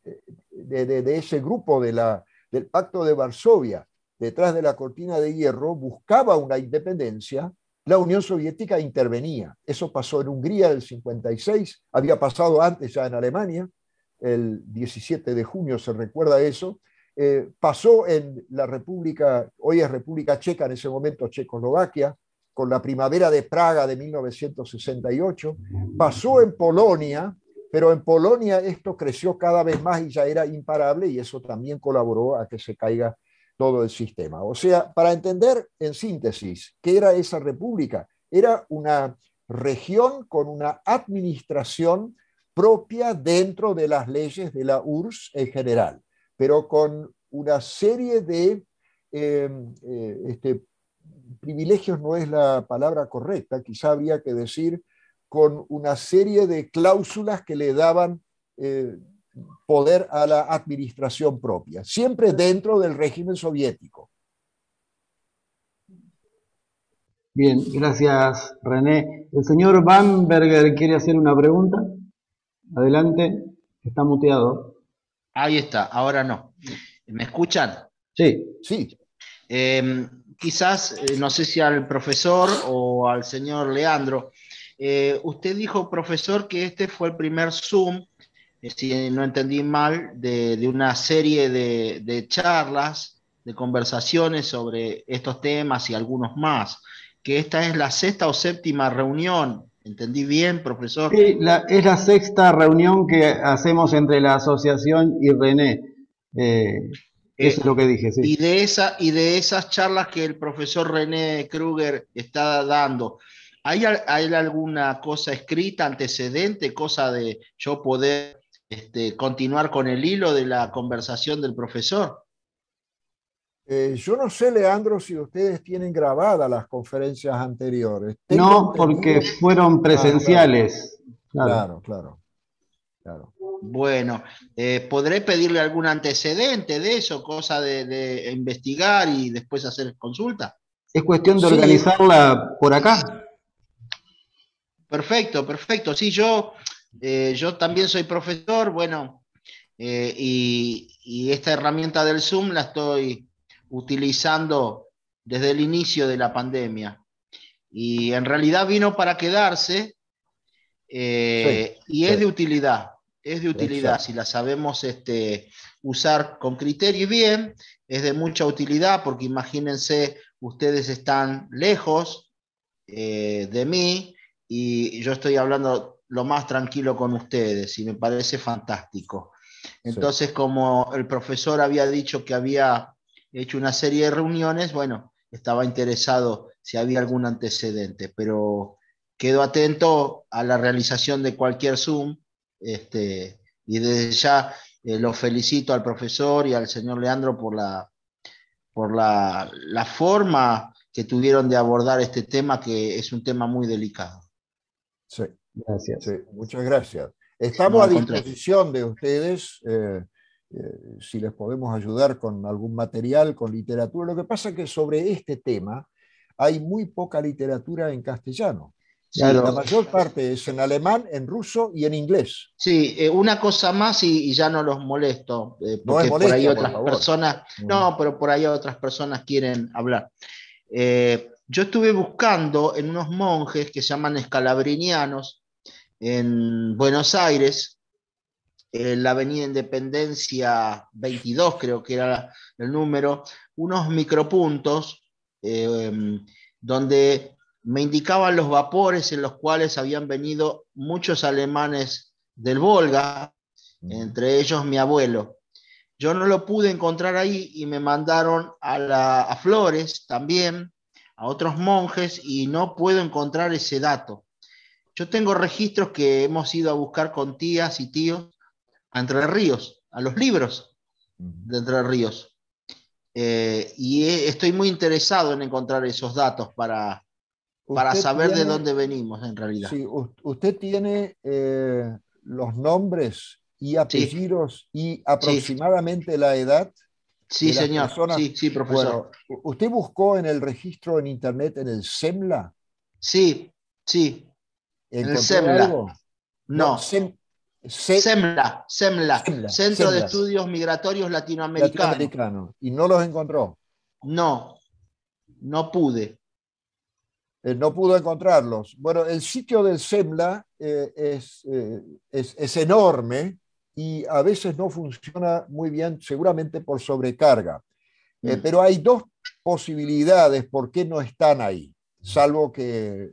ese grupo del Pacto de Varsovia, detrás de la cortina de hierro, buscaba una independencia, la Unión Soviética intervenía. Eso pasó en Hungría el 56, había pasado antes ya en Alemania, el 17 de junio se recuerda eso, pasó en la República, hoy es República Checa, en ese momento Checoslovaquia, con la primavera de Praga de 1968, pasó en Polonia, pero en Polonia esto creció cada vez más y ya era imparable y eso también colaboró a que se caiga todo el sistema. O sea, para entender en síntesis qué era esa república, era una región con una administración propia dentro de las leyes de la URSS en general, pero con una serie de privilegios, no es la palabra correcta, quizá habría que decir con una serie de cláusulas que le daban poder a la administración propia, siempre dentro del régimen soviético. Bien, gracias René. El señor Bamberger quiere hacer una pregunta. Adelante, está muteado. Ahí está, ahora no. ¿Me escuchan? Sí. Sí. Quizás, no sé si al profesor o al señor Leandro, usted dijo, profesor, que este fue el primer Zoom, si no entendí mal, de una serie de charlas, de conversaciones sobre estos temas y algunos más, que esta es la sexta o séptima reunión. ¿Entendí bien, profesor? Sí, es la sexta reunión que hacemos entre la asociación y René. Eso es lo que dije, sí. Y de esas charlas que el profesor René Kruger está dando, ¿hay alguna cosa escrita, antecedente, cosa de yo poder continuar con el hilo de la conversación del profesor? Yo no sé, Leandro, si ustedes tienen grabadas las conferencias anteriores. No, porque fueron presenciales. Claro, claro, claro. Bueno, ¿podré pedirle algún antecedente de eso, cosa de investigar y después hacer consulta? Es cuestión de Sí. organizarla por acá. Perfecto, perfecto. Sí, yo también soy profesor, bueno, y esta herramienta del Zoom la estoy utilizando desde el inicio de la pandemia. Y en realidad vino para quedarse y es de utilidad. Es de utilidad. Exacto. Si la sabemos usar con criterio y bien, es de mucha utilidad porque imagínense, ustedes están lejos de mí y yo estoy hablando lo más tranquilo con ustedes y me parece fantástico. Entonces, como el profesor había dicho que había hecho una serie de reuniones, bueno, estaba interesado si había algún antecedente, pero quedo atento a la realización de cualquier Zoom, y desde ya lo felicito al profesor y al señor Leandro por la forma que tuvieron de abordar este tema, que es un tema muy delicado. Sí, gracias. Sí, muchas gracias. Estamos No, a al contrario. disposición de ustedes si les podemos ayudar con algún material, con literatura. Lo que pasa es que sobre este tema hay muy poca literatura en castellano. Claro. La mayor parte es en alemán, en ruso y en inglés. Sí, una cosa más y ya no los molesto, No es porque por ahí molestia, por otras favor. personas, no, pero por ahí otras personas quieren hablar. Yo estuve buscando en unos monjes que se llaman escalabrinianos en Buenos Aires, en la Avenida Independencia 22, creo que era el número, unos micropuntos donde me indicaban los vapores en los cuales habían venido muchos alemanes del Volga, entre ellos mi abuelo. Yo no lo pude encontrar ahí y me mandaron a Flores también, a otros monjes, y no puedo encontrar ese dato. Yo tengo registros que hemos ido a buscar con tías y tíos a Entre Ríos, a los libros de Entre Ríos. Estoy muy interesado en encontrar esos datos para Usted saber de tiene, dónde venimos en realidad. sí, usted tiene los nombres y Sí, apellidos y sí, aproximadamente la edad sí, de las señor. personas. Sí, sí, profesor. Bueno, ¿usted buscó en el registro en internet en el SEMLA? Sí, sí, en el ¿Encontró SEMLA. algo? No, No, SEMLA, SEMLA, Centro de SEMLA, Estudios Migratorios Latinoamericanos. latinoamericano, y no los encontró. No, no pude. No pudo encontrarlos. Bueno, el sitio del SEMLA es enorme y a veces no funciona muy bien, seguramente por sobrecarga. Pero hay dos posibilidades por qué no están ahí, salvo que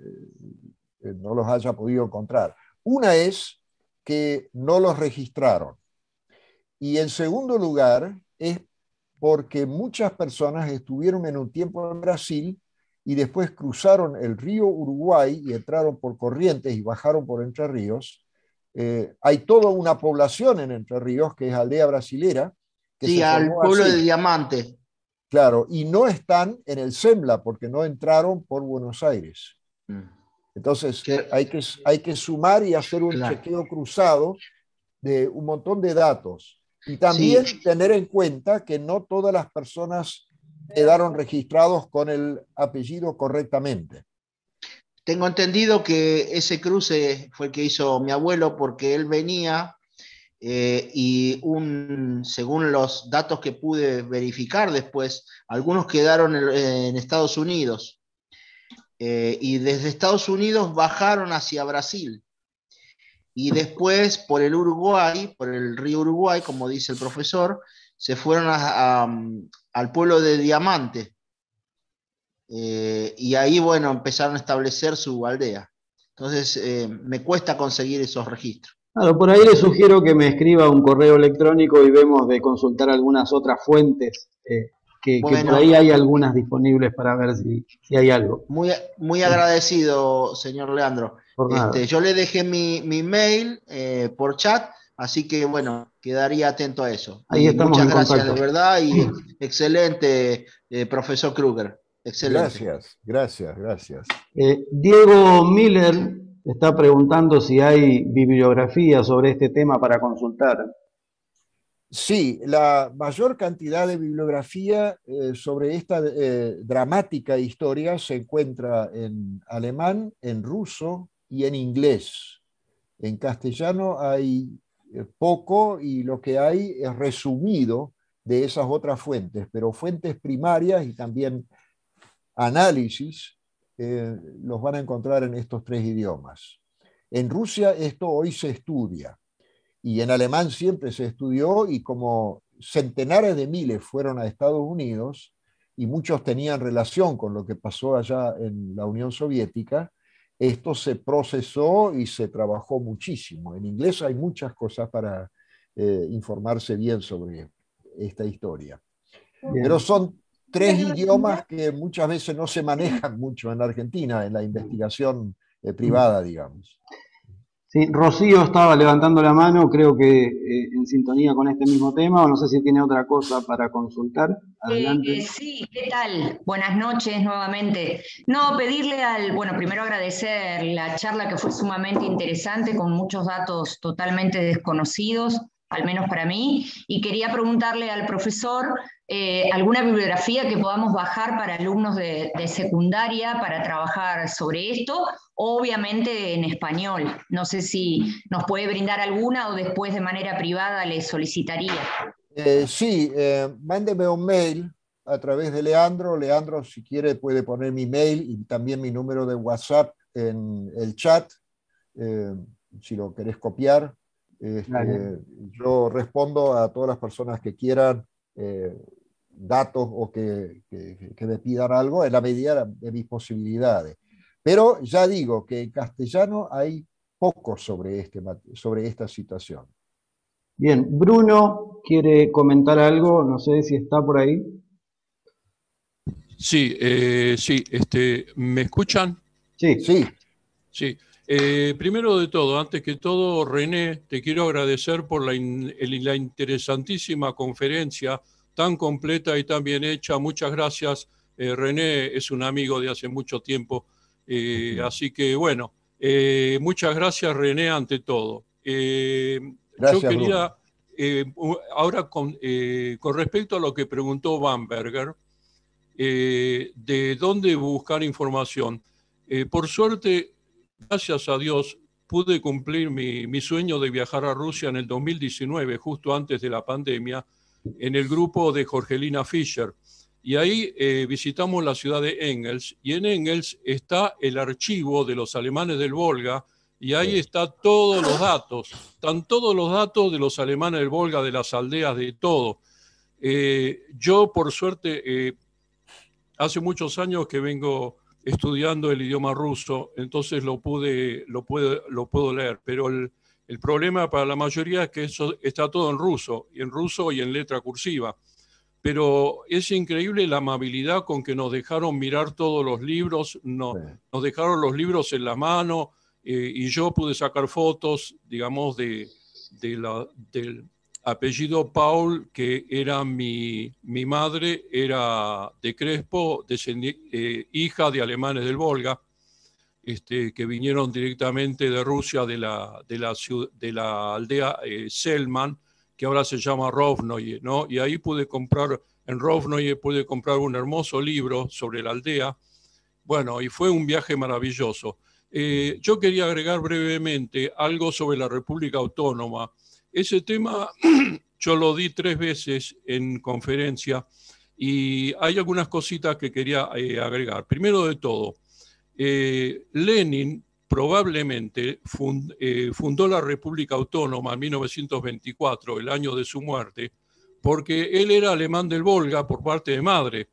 no los haya podido encontrar. Una es que no los registraron. Y en segundo lugar es porque muchas personas estuvieron en un tiempo en Brasil y después cruzaron el río Uruguay y entraron por Corrientes y bajaron por Entre Ríos. Hay toda una población en Entre Ríos que es aldea brasilera, que Sí, se al formó pueblo de así, Diamante. claro, y no están en el SEMLA porque no entraron por Buenos Aires. Mm. Entonces Que- hay que sumar y hacer un claro. chequeo cruzado de un montón de datos. Y Sí, también tener en cuenta que no todas las personas quedaron registrados con el apellido correctamente. tengo entendido que ese cruce fue el que hizo mi abuelo porque él venía según los datos que pude verificar después, algunos quedaron en Estados Unidos y desde Estados Unidos bajaron hacia Brasil y después por el Uruguay, por el río Uruguay, como dice el profesor, se fueron al pueblo de Diamante. Y ahí, bueno, empezaron a establecer su aldea. Entonces, me cuesta conseguir esos registros. Claro, por ahí le sugiero que me escriba un correo electrónico y vemos de consultar algunas otras fuentes, que por ahí Bueno, hay algunas disponibles para ver si hay algo. muy, muy agradecido, señor Leandro. Por nada. Yo le dejé mi mail por chat, así que, bueno, quedaría atento a eso. Ahí Y estamos muchas en gracias contacto. de verdad y excelente, profesor Kruger. Excelente. Gracias, gracias, gracias. Diego Miller está preguntando si hay bibliografía sobre este tema para consultar. Sí, la mayor cantidad de bibliografía sobre esta dramática historia se encuentra en alemán, en ruso y en inglés. En castellano hay poco y lo que hay es resumido de esas otras fuentes, pero fuentes primarias y también análisis los van a encontrar en estos tres idiomas. En Rusia esto hoy se estudia y en alemán siempre se estudió y como centenares de miles fueron a Estados Unidos y muchos tenían relación con lo que pasó allá en la Unión Soviética, esto se procesó y se trabajó muchísimo. En inglés hay muchas cosas para informarse bien sobre esta historia. Bien. Pero son tres idiomas que muchas veces no se manejan mucho en Argentina, en la investigación privada, digamos. Sí, Rocío estaba levantando la mano, creo que en sintonía con este mismo tema, o no sé si tiene otra cosa para consultar. Adelante. Sí, ¿qué tal? Buenas noches nuevamente. No, pedirle bueno, primero agradecer la charla que fue sumamente interesante, con muchos datos totalmente desconocidos, al menos para mí, y quería preguntarle al profesor alguna bibliografía que podamos bajar para alumnos de secundaria para trabajar sobre esto, obviamente en español. No sé si nos puede brindar alguna o después de manera privada le solicitaría. Sí, mándeme un mail a través de Leandro. Leandro, si quiere, puede poner mi mail y también mi número de WhatsApp en el chat, si lo querés copiar. Yo respondo a todas las personas que quieran datos o que me pidan algo en la medida de mis posibilidades. Pero ya digo que en castellano hay poco sobre esta situación. Bien, Bruno quiere comentar algo, no sé si está por ahí. Sí, sí, ¿me escuchan? Sí. Sí. Sí. Primero de todo, antes que todo, René, te quiero agradecer por la interesantísima conferencia tan completa y tan bien hecha. Muchas gracias. René es un amigo de hace mucho tiempo, así que bueno, muchas gracias René ante todo. Yo Gracias, quería, Bruno. ahora con respecto a lo que preguntó Bamberger, de dónde buscar información. Por suerte, gracias a Dios, pude cumplir mi sueño de viajar a Rusia en el 2019, justo antes de la pandemia, en el grupo de Jorgelina Fischer. Y ahí visitamos la ciudad de Engels, y en Engels está el archivo de los alemanes del Volga, y ahí están todos los datos, están todos los datos de los alemanes del Volga, de las aldeas, de todo. Yo, por suerte, hace muchos años que vengo estudiando el idioma ruso, entonces lo puedo leer, pero el problema para la mayoría es que eso está todo en ruso y en letra cursiva. Pero es increíble la amabilidad con que nos dejaron mirar todos los libros, nos dejaron los libros en la mano, y yo pude sacar fotos, digamos, del apellido Paul, que era mi madre, era de Crespo, hija de alemanes del Volga, que vinieron directamente de Rusia, de la aldea Selman, que ahora se llama Rovnoye, ¿no? Y ahí en Rovnoye pude comprar un hermoso libro sobre la aldea. Bueno, y fue un viaje maravilloso. Yo quería agregar brevemente algo sobre la República Autónoma. Ese tema yo lo di 3 veces en conferencia y hay algunas cositas que quería agregar. Primero de todo, Lenin probablemente fundó la República Autónoma en 1924, el año de su muerte, porque él era alemán del Volga por parte de madre.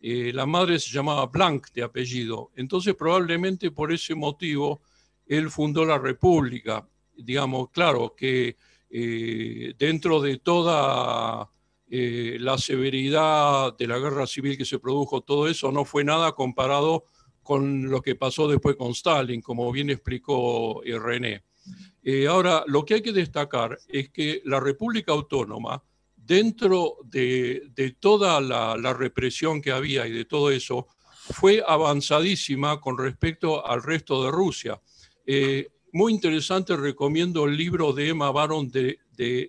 La madre se llamaba Blank de apellido. Entonces probablemente por ese motivo él fundó la República. Digamos, claro que dentro de toda la severidad de la guerra civil que se produjo, todo eso no fue nada comparado con lo que pasó después con Stalin, como bien explicó René. Ahora, lo que hay que destacar es que la República Autónoma, dentro de toda la represión que había y de todo eso, fue avanzadísima con respecto al resto de Rusia. Muy interesante, recomiendo el libro de Emma Baron de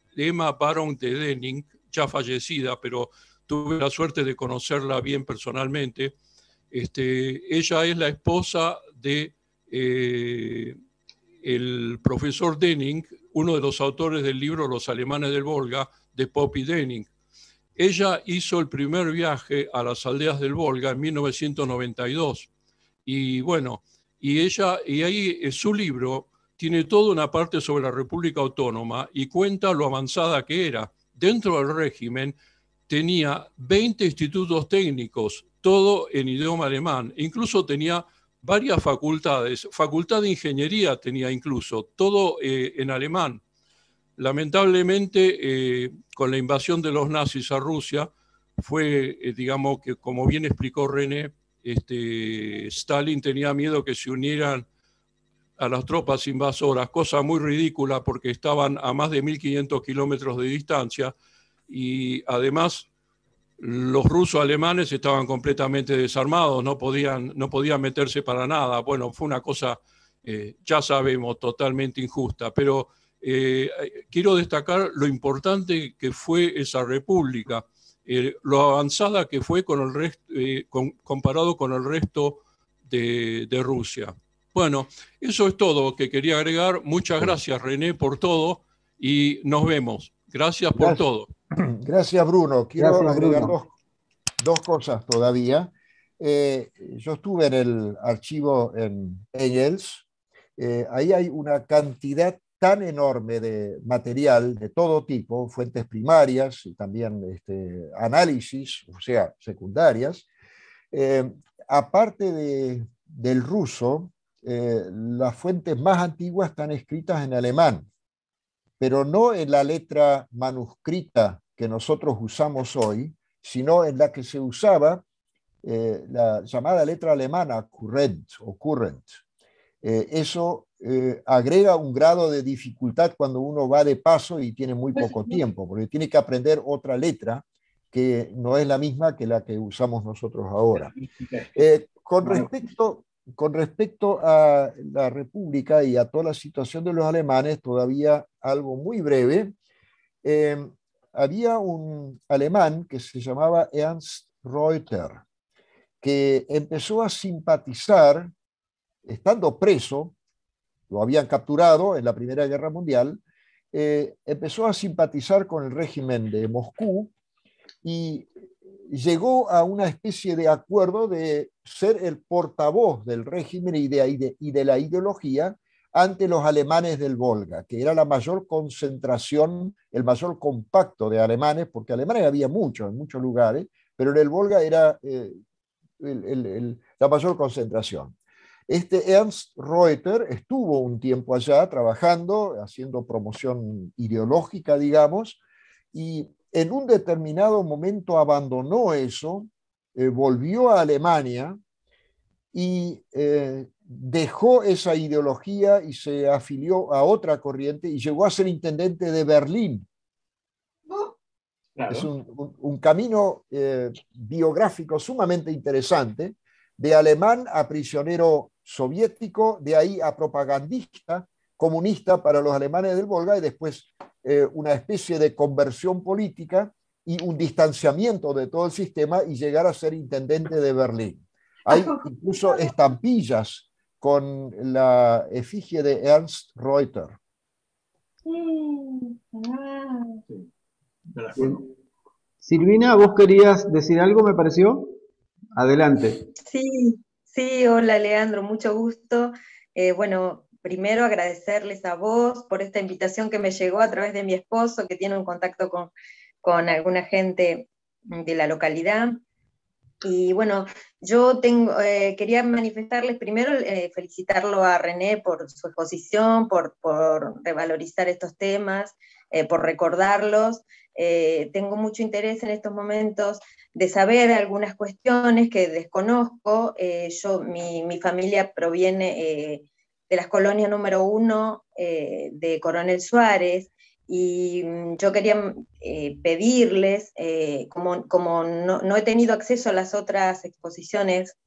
Denning, ya fallecida, pero tuve la suerte de conocerla bien personalmente. Ella es la esposa de el profesor Denning, uno de los autores del libro Los alemanes del Volga, de Poppy Denning. Ella hizo el primer viaje a las aldeas del Volga en 1992. Y bueno, y ahí su libro tiene toda una parte sobre la República Autónoma y cuenta lo avanzada que era. Dentro del régimen tenía 20 institutos técnicos, todo en idioma alemán. Incluso tenía varias facultades, facultad de ingeniería tenía incluso, todo en alemán. Lamentablemente, con la invasión de los nazis a Rusia, fue, digamos, que como bien explicó René, Stalin tenía miedo que se unieran a las tropas invasoras, cosa muy ridícula porque estaban a más de 1.500 kilómetros de distancia y además los rusos alemanes estaban completamente desarmados, no podían meterse para nada. Bueno, fue una cosa, ya sabemos, totalmente injusta, pero quiero destacar lo importante que fue esa república, lo avanzada que fue comparado con el resto de Rusia. Bueno, eso es todo que quería agregar. Muchas gracias, René, por todo y nos vemos. Gracias por todo. Gracias, Bruno. Quiero agregar dos cosas todavía. Yo estuve en el archivo en Engels. Ahí hay una cantidad tan enorme de material de todo tipo, fuentes primarias y también análisis, o sea, secundarias. Aparte del ruso, las fuentes más antiguas están escritas en alemán, pero no en la letra manuscrita que nosotros usamos hoy, sino en la que se usaba la llamada letra alemana current o current. Eso agrega un grado de dificultad cuando uno va de paso y tiene muy poco tiempo, porque tiene que aprender otra letra que no es la misma que la que usamos nosotros ahora. Con respecto a la República y a toda la situación de los alemanes, todavía algo muy breve. Había un alemán que se llamaba Ernst Reuter, que empezó a simpatizar, estando preso, lo habían capturado en la Primera Guerra Mundial, empezó a simpatizar con el régimen de Moscú y llegó a una especie de acuerdo de ser el portavoz del régimen y de la ideología ante los alemanes del Volga, que era la mayor concentración, el mayor compacto de alemanes, porque alemanes había muchos en muchos lugares, pero en el Volga era la mayor concentración. Este Ernst Reuter estuvo un tiempo allá trabajando, haciendo promoción ideológica, digamos, y en un determinado momento abandonó eso, volvió a Alemania y dejó esa ideología y se afilió a otra corriente y llegó a ser intendente de Berlín. Claro. Es un camino biográfico sumamente interesante, de alemán a prisionero soviético, de ahí a propagandista comunista para los alemanes del Volga, y después una especie de conversión política y un distanciamiento de todo el sistema y llegar a ser intendente de Berlín. Hay incluso estampillas con la efigie de Ernst Reuter. Silvina, ¿vos querías decir algo, me pareció? Adelante. Sí, hola Leandro, mucho gusto. Bueno, primero agradecerles a vos por esta invitación que me llegó a través de mi esposo, que tiene un contacto con alguna gente de la localidad. Y bueno, yo quería manifestarles primero, felicitarlo a René por su exposición, por revalorizar estos temas, por recordarlos. Tengo mucho interés en estos momentos de saber algunas cuestiones que desconozco. Mi familia proviene de las colonias número 1 de Coronel Suárez, y yo quería pedirles, como no he tenido acceso a las otras exposiciones,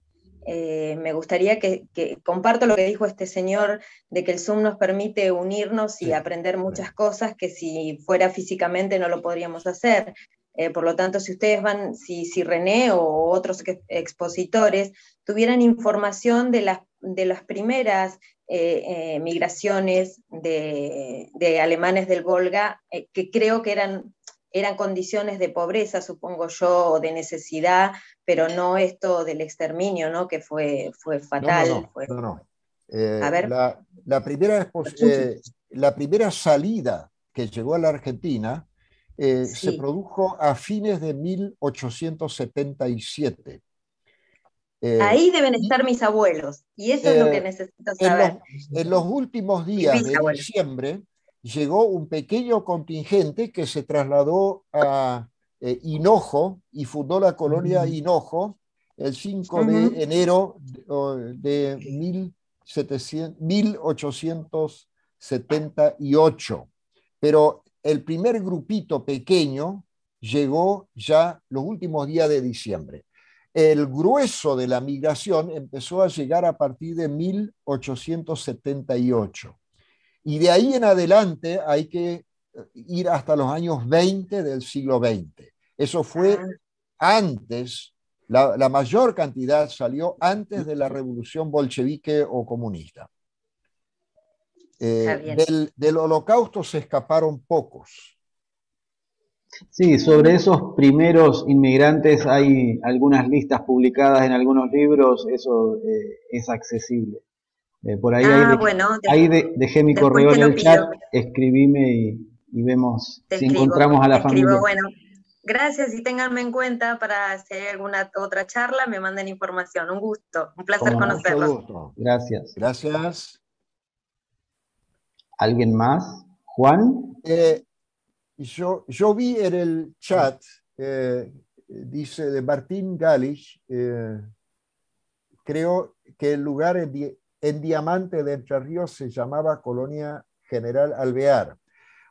me gustaría que comparto lo que dijo este señor, de que el Zoom nos permite unirnos y aprender muchas cosas que si fuera físicamente no lo podríamos hacer. Por lo tanto, si ustedes si René o otros expositores tuvieran información de las primeras migraciones de alemanes del Volga, que creo que eran condiciones de pobreza, supongo yo, o de necesidad, pero no esto del exterminio, ¿no? Que fue fatal. No. A ver. La primera salida que llegó a la Argentina se produjo a fines de 1877. Ahí deben estar mis abuelos, y eso es lo que necesito saber. En los últimos días de diciembre llegó un pequeño contingente que se trasladó a Hinojo y fundó la colonia Hinojo el 5 de enero de 1878. Pero el primer grupito pequeño llegó ya los últimos días de diciembre. El grueso de la migración empezó a llegar a partir de 1878. Y de ahí en adelante hay que ir hasta los años 20 del siglo XX. Eso fue antes, la mayor cantidad salió antes de la revolución bolchevique o comunista. Del holocausto se escaparon pocos. Sí, sobre esos primeros inmigrantes hay algunas listas publicadas en algunos libros, eso es accesible. Por ahí dejé mi correo en el chat, escribime y vemos si encontramos a la familia. Bueno, gracias y ténganme en cuenta para si hay alguna otra charla, me manden información. Un gusto, un placer conocerlos. Gracias. Gracias. ¿Alguien más? ¿Juan? Yo vi en el chat, dice de Martín Galich, creo que el lugar en Diamante de Entre Ríos se llamaba Colonia General Alvear.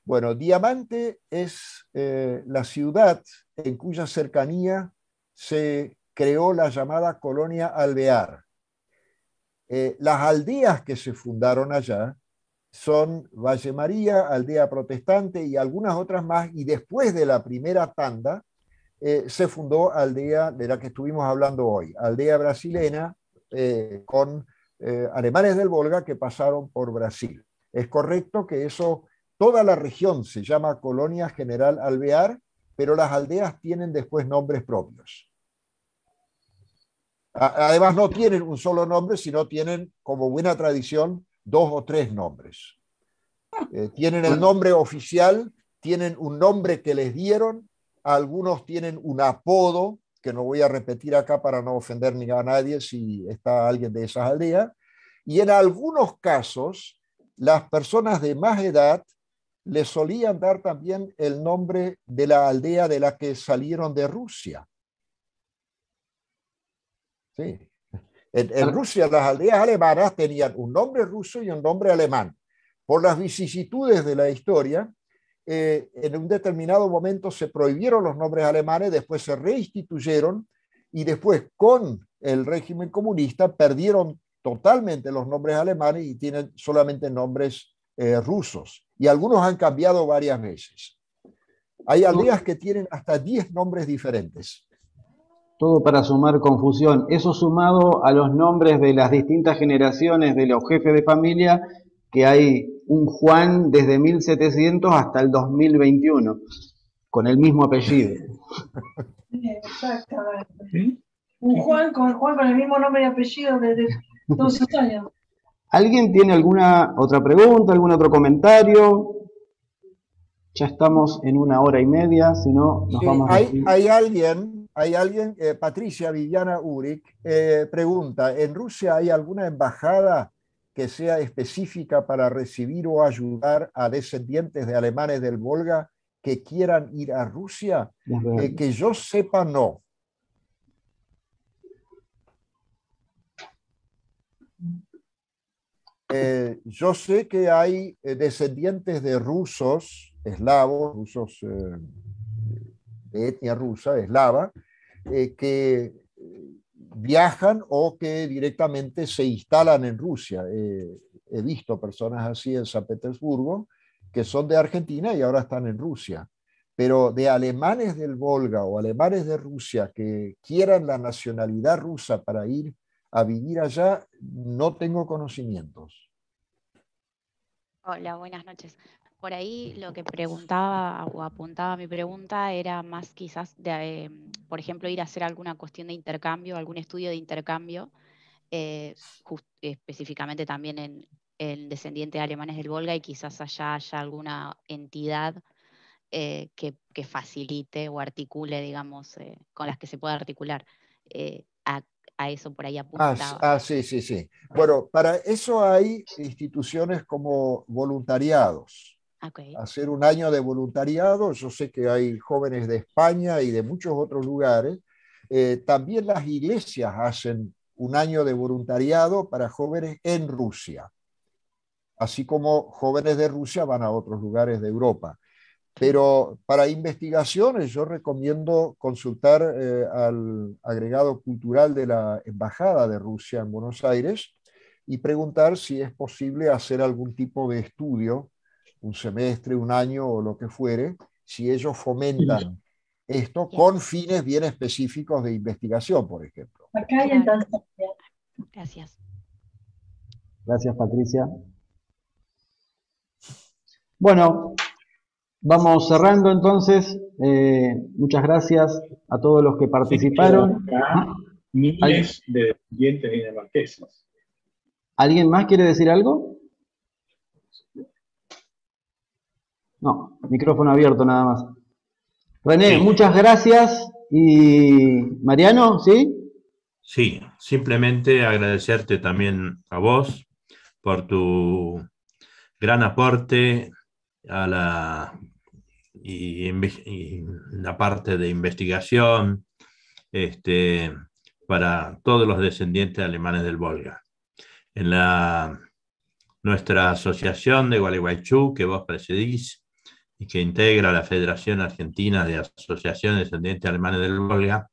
Bueno, Diamante es la ciudad en cuya cercanía se creó la llamada colonia alvear. Las aldeas que se fundaron allá son Valle María, aldea protestante y algunas otras más, y después de la primera tanda se fundó aldea de la que estuvimos hablando hoy, aldea brasilera, con alemanes del Volga que pasaron por Brasil. Es correcto que eso, toda la región se llama Colonia General Alvear, pero las aldeas tienen después nombres propios. Además no tienen un solo nombre, sino tienen, como buena tradición, 2 o 3 nombres. Tienen el nombre oficial, tienen un nombre que les dieron, algunos tienen un apodo, que no voy a repetir acá para no ofender ni a nadie si está alguien de esas aldeas, y en algunos casos las personas de más edad les solían dar también el nombre de la aldea de la que salieron de Rusia. Sí. En Rusia las aldeas alemanas tenían un nombre ruso y un nombre alemán. Por las vicisitudes de la historia, en un determinado momento se prohibieron los nombres alemanes, después se reinstituyeron y después con el régimen comunista perdieron totalmente los nombres alemanes y tienen solamente nombres rusos. Y algunos han cambiado varias veces. Hay aldeas que tienen hasta 10 nombres diferentes. Todo para sumar confusión. Eso sumado a los nombres de las distintas generaciones de los jefes de familia, que hay un Juan desde 1700 hasta el 2021, con el mismo apellido. Exactamente. ¿Sí? Un Juan con el mismo nombre y apellido desde todos esos años. ¿Alguien tiene alguna otra pregunta, algún otro comentario? Ya estamos en 1 hora y media, si no nos vamos a... Hay alguien, Patricia Viviana Uric, pregunta, ¿en Rusia hay alguna embajada que sea específica para recibir o ayudar a descendientes de alemanes del Volga que quieran ir a Rusia? Que yo sepa, no. Yo sé que hay descendientes de rusos, eslavos, rusos de etnia rusa, eslava, que viajan o que directamente se instalan en Rusia. He visto personas así en San Petersburgo que son de Argentina y ahora están en Rusia. Pero de alemanes del Volga o alemanes de Rusia que quieran la nacionalidad rusa para ir a vivir allá, no tengo conocimientos. Hola, buenas noches. Por ahí lo que preguntaba o apuntaba mi pregunta era más quizás, por ejemplo, ir a hacer alguna cuestión de intercambio, algún estudio de intercambio, específicamente también en descendientes de alemanes del Volga, y quizás allá haya alguna entidad que facilite o articule, digamos, con las que se pueda articular. A eso por ahí apuntaba. Sí. Bueno, para eso hay instituciones como voluntariados. Okay. Hacer un año de voluntariado, yo sé que hay jóvenes de España y de muchos otros lugares. También las iglesias hacen un año de voluntariado para jóvenes en Rusia, así como jóvenes de Rusia van a otros lugares de Europa. Pero para investigaciones yo recomiendo consultar al agregado cultural de la Embajada de Rusia en Buenos Aires y preguntar si es posible hacer algún tipo de estudio, un semestre, un año o lo que fuere, si ellos fomentan esto con fines bien específicos de investigación, por ejemplo. Acá hay en Tanzania. Gracias. Gracias, Patricia. Bueno, vamos cerrando entonces. Muchas gracias a todos los que participaron. Miles de descendientes dinamarqueses. ¿Alguien más quiere decir algo? No, micrófono abierto nada más. René, muchas gracias. Y Mariano, ¿sí? Sí, simplemente agradecerte también a vos por tu gran aporte a la parte de investigación para todos los descendientes alemanes del Volga. En nuestra asociación de Gualeguaychú, que vos presidís, y que integra la Federación Argentina de Asociaciones Descendientes Alemanes del Volga,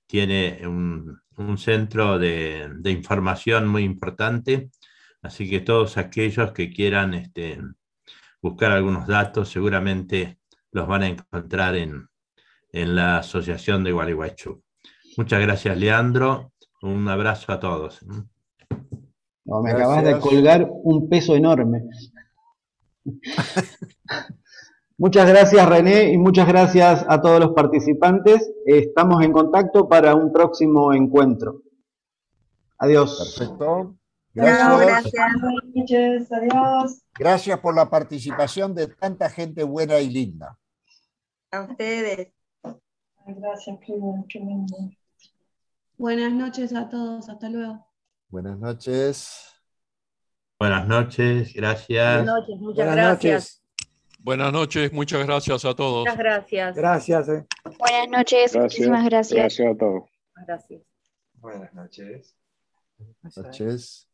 tiene un centro de información muy importante, así que todos aquellos que quieran buscar algunos datos seguramente los van a encontrar en la Asociación de Gualeguaychú. Muchas gracias, Leandro. Un abrazo a todos. No, me acabas de colgar un peso enorme. Muchas gracias, René, y muchas gracias a todos los participantes. Estamos en contacto para un próximo encuentro. Adiós. Perfecto. Gracias. Buenas noches. Adiós. Gracias por la participación de tanta gente buena y linda. A ustedes. Gracias, qué lindo. Buenas noches a todos. Hasta luego. Buenas noches. Buenas noches. Gracias. Buenas noches. Muchas gracias. Buenas noches, muchas gracias a todos. Muchas gracias. Gracias. Buenas noches, muchísimas gracias. Gracias a todos. Gracias. Buenas noches. Buenas noches.